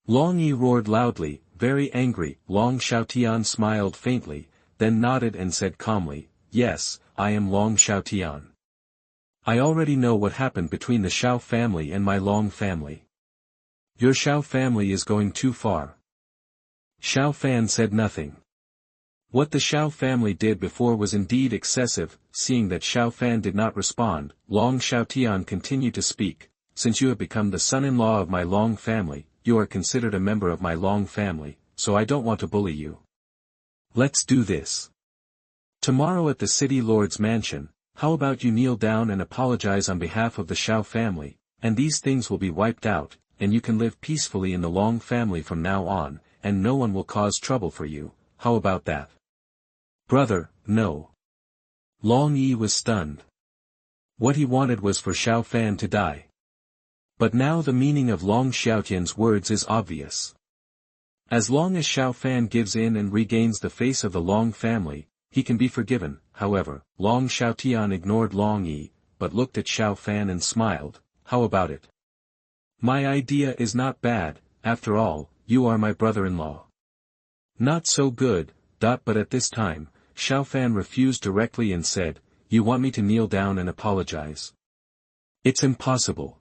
Long Yi roared loudly, very angry. Long Xiaotian smiled faintly, then nodded and said calmly, Yes, I am Long Xiaotian. I already know what happened between the Xiao family and my Long family. Your Xiao family is going too far. Xiao Fan said nothing. What the Xiao family did before was indeed excessive. Seeing that Xiao Fan did not respond, Long Xiaotian continued to speak. Since you have become the son-in-law of my Long family, you are considered a member of my Long family, so I don't want to bully you. Let's do this. Tomorrow at the city lord's mansion, how about you kneel down and apologize on behalf of the Xiao family, and these things will be wiped out, and you can live peacefully in the Long family from now on, and no one will cause trouble for you. How about that? Brother, no. Long Yi was stunned. What he wanted was for Xiao Fan to die. But now the meaning of Long Xiaotian's words is obvious. As long as Xiao Fan gives in and regains the face of the Long family, he can be forgiven. However, Long Xiaotian ignored Long Yi, but looked at Xiao Fan and smiled. How about it? My idea is not bad. After all, you are my brother-in-law. Not so good, but at this time, Xiao Fan refused directly and said, "You want me to kneel down and apologize? It's impossible.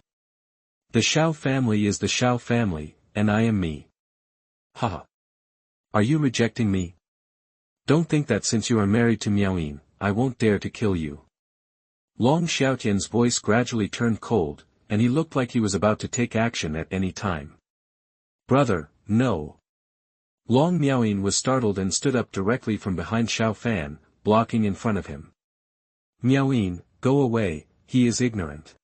The Xiao family is the Xiao family, and I am me. Haha. Are you rejecting me? Don't think that since you are married to Miaoyin, I won't dare to kill you." Long Xiaotian's voice gradually turned cold, and he looked like he was about to take action at any time. "Brother, no." Long Miaoyin was startled and stood up directly from behind Xiao Fan, blocking in front of him. "Miaoyin, go away, he is ignorant."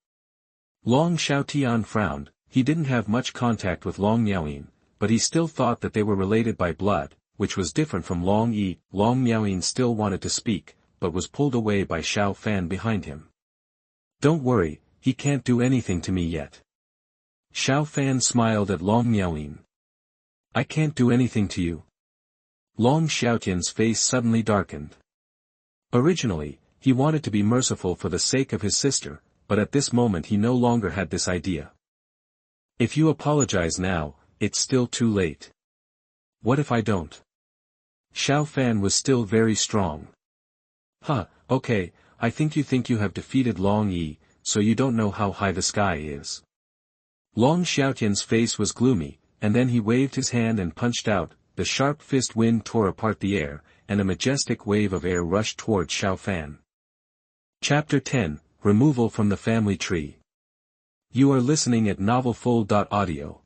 Long Xiaotian frowned. He didn't have much contact with Long Miaoyin, but he still thought that they were related by blood, which was different from Long Yi. Long Miaoyin still wanted to speak, but was pulled away by Xiao Fan behind him. "Don't worry, he can't do anything to me yet." Xiao Fan smiled at Long Miaoyin. "I can't do anything to you?" Long Xiaotian's face suddenly darkened. Originally, he wanted to be merciful for the sake of his sister, but at this moment he no longer had this idea. "If you apologize now, it's still too late." "What if I don't?" Xiao Fan was still very strong. Okay, I think you have defeated Long Yi, so you don't know how high the sky is." Long Xiaotian's face was gloomy, and then he waved his hand and punched out. The sharp fist wind tore apart the air, and a majestic wave of air rushed toward Xiao Fan. Chapter 10, Removal from the Family Tree. You are listening at novelfull.audio.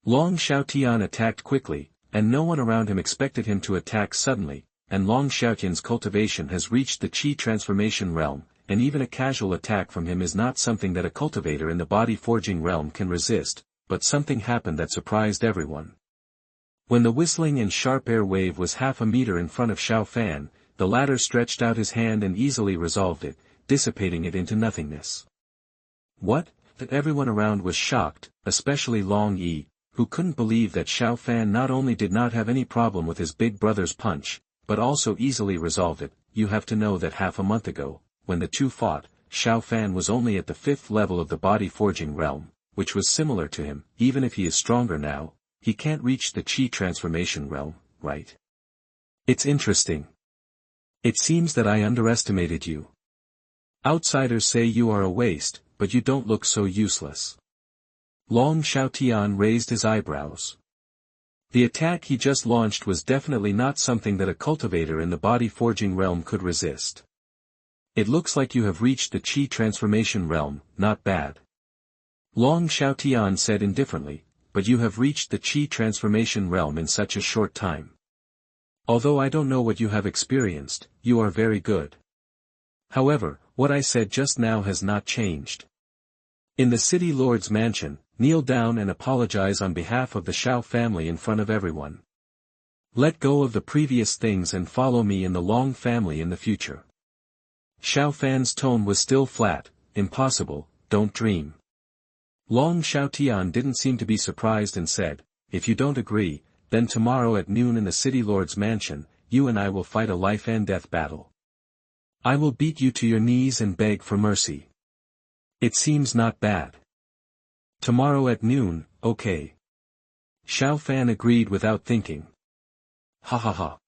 Long Xiaotian attacked quickly, and no one around him expected him to attack suddenly, and Long Xiaotian's cultivation has reached the Qi transformation realm, and even a casual attack from him is not something that a cultivator in the body-forging realm can resist, but something happened that surprised everyone. When the whistling and sharp air wave was half a meter in front of Xiao Fan, the latter stretched out his hand and easily resolved it, dissipating it into nothingness. What? That everyone around was shocked, especially Long Yi, who couldn't believe that Xiao Fan not only did not have any problem with his big brother's punch, but also easily resolved it. You have to know that half a month ago, when the two fought, Xiao Fan was only at the 5th level of the body-forging realm, which was similar to him. Even if he is stronger now, he can't reach the Qi transformation realm, right? It's interesting. It seems that I underestimated you. Outsiders say you are a waste, but you don't look so useless. Long Xiaotian raised his eyebrows. The attack he just launched was definitely not something that a cultivator in the body-forging realm could resist. It looks like you have reached the Qi transformation realm, not bad. Long Xiaotian said indifferently, but you have reached the Qi transformation realm in such a short time. Although I don't know what you have experienced, you are very good. However, what I said just now has not changed. In the city lord's mansion, kneel down and apologize on behalf of the Xiao family in front of everyone. Let go of the previous things and follow me in the Long family in the future. Xiao Fan's tone was still flat. Impossible, don't dream. Long Xiaotian didn't seem to be surprised and said, if you don't agree, then tomorrow at noon in the city lord's mansion, you and I will fight a life and death battle. I will beat you to your knees and beg for mercy. It seems not bad. Tomorrow at noon, okay. Xiao Fan agreed without thinking. Ha ha ha.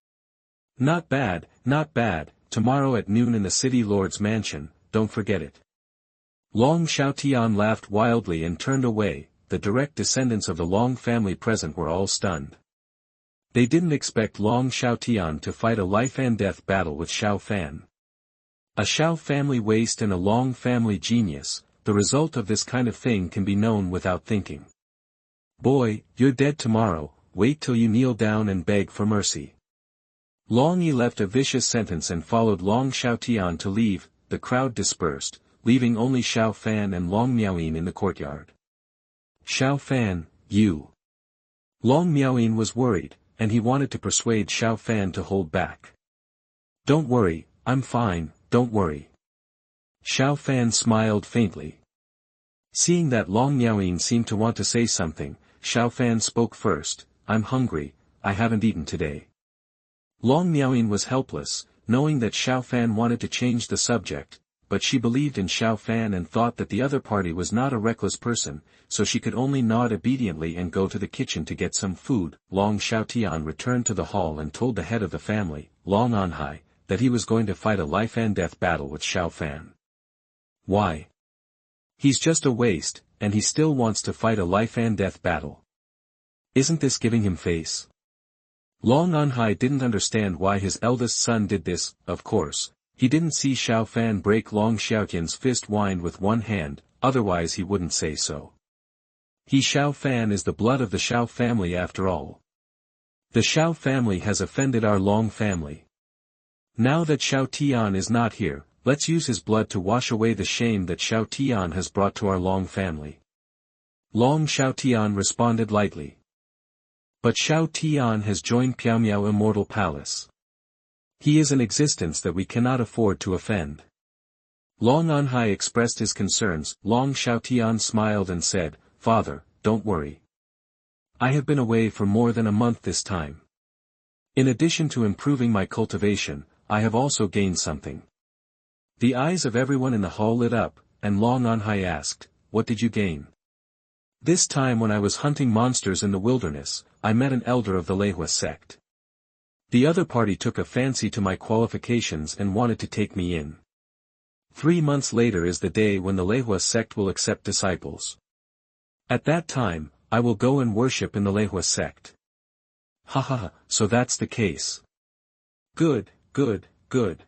Not bad, tomorrow at noon in the city lord's mansion, don't forget it. Long Xiaotian laughed wildly and turned away. The direct descendants of the Long family present were all stunned. They didn't expect Long Xiaotian to fight a life and death battle with Xiao Fan. A Xiao family waste and a Long family genius, the result of this kind of thing can be known without thinking. Boy, you're dead tomorrow, wait till you kneel down and beg for mercy. Long Yi left a vicious sentence and followed Long Xiaotian to leave. The crowd dispersed, leaving only Xiao Fan and Long Miaoyin in the courtyard. Xiao Fan, you. Long Miaoyin was worried, and he wanted to persuade Xiao Fan to hold back. Don't worry, I'm fine, don't worry. Xiao Fan smiled faintly. Seeing that Long Miaoyin seemed to want to say something, Xiao Fan spoke first. I'm hungry, I haven't eaten today. Long Miaoyin was helpless, knowing that Xiao Fan wanted to change the subject, but she believed in Xiao Fan and thought that the other party was not a reckless person, so she could only nod obediently and go to the kitchen to get some food. Long Xiaotian returned to the hall and told the head of the family, Long Anhai, that he was going to fight a life-and-death battle with Xiao Fan. Why? He's just a waste, and he still wants to fight a life-and-death battle. Isn't this giving him face? Long Anhai didn't understand why his eldest son did this. Of course, he didn't see Xiao Fan break Long Xiaotian's fist wide with one hand, otherwise he wouldn't say so. Xiao Fan is the blood of the Xiao family after all. The Xiao family has offended our Long family. Now that Xiaotian is not here, let's use his blood to wash away the shame that Xiaotian has brought to our Long family. Long Xiaotian responded lightly. But Xiaotian has joined Piaomiao Immortal Palace. He is an existence that we cannot afford to offend. Long Anhai expressed his concerns. Long Xiaotian smiled and said, Father, don't worry. I have been away for more than a month this time. In addition to improving my cultivation, I have also gained something. The eyes of everyone in the hall lit up, and Long Anhai asked, What did you gain? This time when I was hunting monsters in the wilderness, I met an elder of the Lehua sect. The other party took a fancy to my qualifications and wanted to take me in. 3 months later is the day when the Lehua sect will accept disciples. At that time, I will go and worship in the Lehua sect. Ha ha ha, so that's the case. Good, good, good.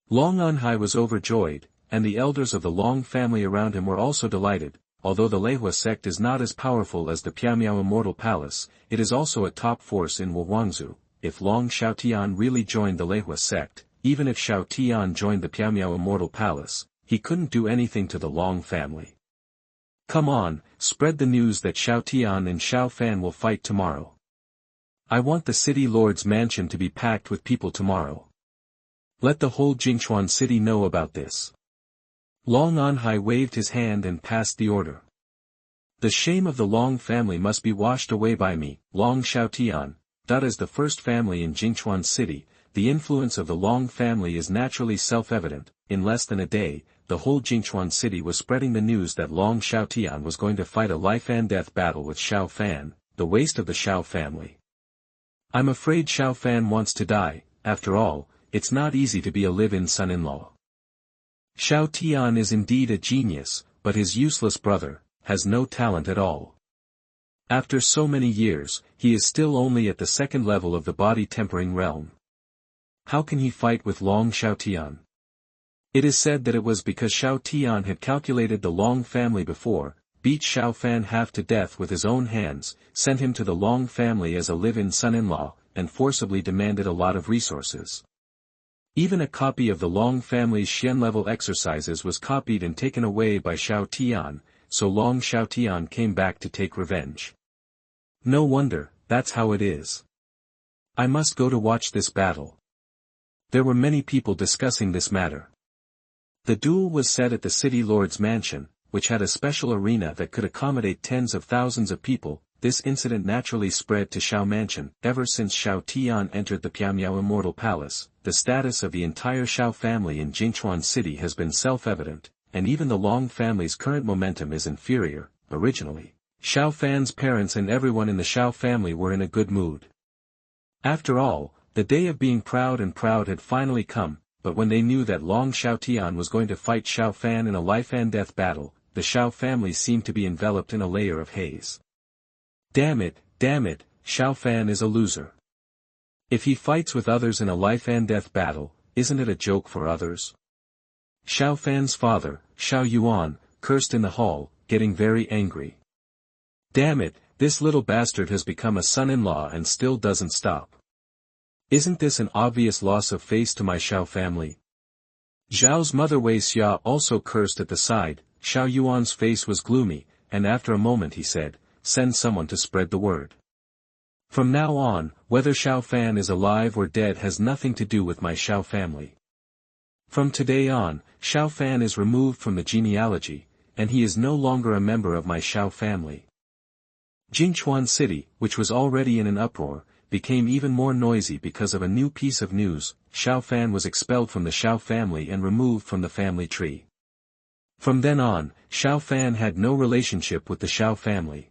Long Anhai was overjoyed, and the elders of the Long family around him were also delighted. Although the Lehua sect is not as powerful as the Piaomiao Immortal Palace, it is also a top force in Wuhuangzhou. If Long Xiaotian really joined the Lehua sect, even if Xiaotian joined the Piaomiao Immortal Palace, he couldn't do anything to the Long family. Come on, spread the news that Xiaotian and Xiao Fan will fight tomorrow. I want the city lord's mansion to be packed with people tomorrow. Let the whole Jingchuan city know about this. Long Anhai waved his hand and passed the order. The shame of the Long family must be washed away by me, Long Xiaotian. That is the first family in Jingchuan city. The influence of the Long family is naturally self-evident. In less than a day, the whole Jingchuan city was spreading the news that Long Xiaotian was going to fight a life-and-death battle with Xiao Fan, the waste of the Xiao family. I'm afraid Xiao Fan wants to die. After all, it's not easy to be a live-in son-in-law. Xiaotian is indeed a genius, but his useless brother has no talent at all. After so many years, he is still only at the second level of the body-tempering realm. How can he fight with Long Xiaotian? It is said that it was because Xiaotian had calculated the Long family before, beat Xiao Fan half to death with his own hands, sent him to the Long family as a live-in son-in-law, and forcibly demanded a lot of resources. Even a copy of the Long family's Xian-level exercises was copied and taken away by Xiaotian, so Long Xiaotian came back to take revenge. No wonder, that's how it is. I must go to watch this battle. There were many people discussing this matter. The duel was set at the city lord's mansion, which had a special arena that could accommodate tens of thousands of people. This incident naturally spread to Xiao Mansion. Ever since Xiaotian entered the Piaomiao Immortal Palace, the status of the entire Xiao family in Jingchuan City has been self-evident, and even the Long family's current momentum is inferior. Originally, Xiao Fan's parents and everyone in the Xiao family were in a good mood. After all, the day of being proud had finally come, but when they knew that Long Xiaotian was going to fight Xiao Fan in a life-and-death battle, the Xiao family seemed to be enveloped in a layer of haze. Damn it, Xiao Fan is a loser. If he fights with others in a life-and-death battle, isn't it a joke for others? Xiao Fan's father, Xiao Yuan, cursed in the hall, getting very angry. Damn it, this little bastard has become a son-in-law and still doesn't stop. Isn't this an obvious loss of face to my Xiao family? Zhao's mother Wei Xia also cursed at the side. Xiao Yuan's face was gloomy, and after a moment he said, Send someone to spread the word. From now on, whether Xiao Fan is alive or dead has nothing to do with my Xiao family. From today on, Xiao Fan is removed from the genealogy, and he is no longer a member of my Xiao family. Jingchuan City, which was already in an uproar, became even more noisy because of a new piece of news. Xiao Fan was expelled from the Xiao family and removed from the family tree. From then on, Xiao Fan had no relationship with the Xiao family.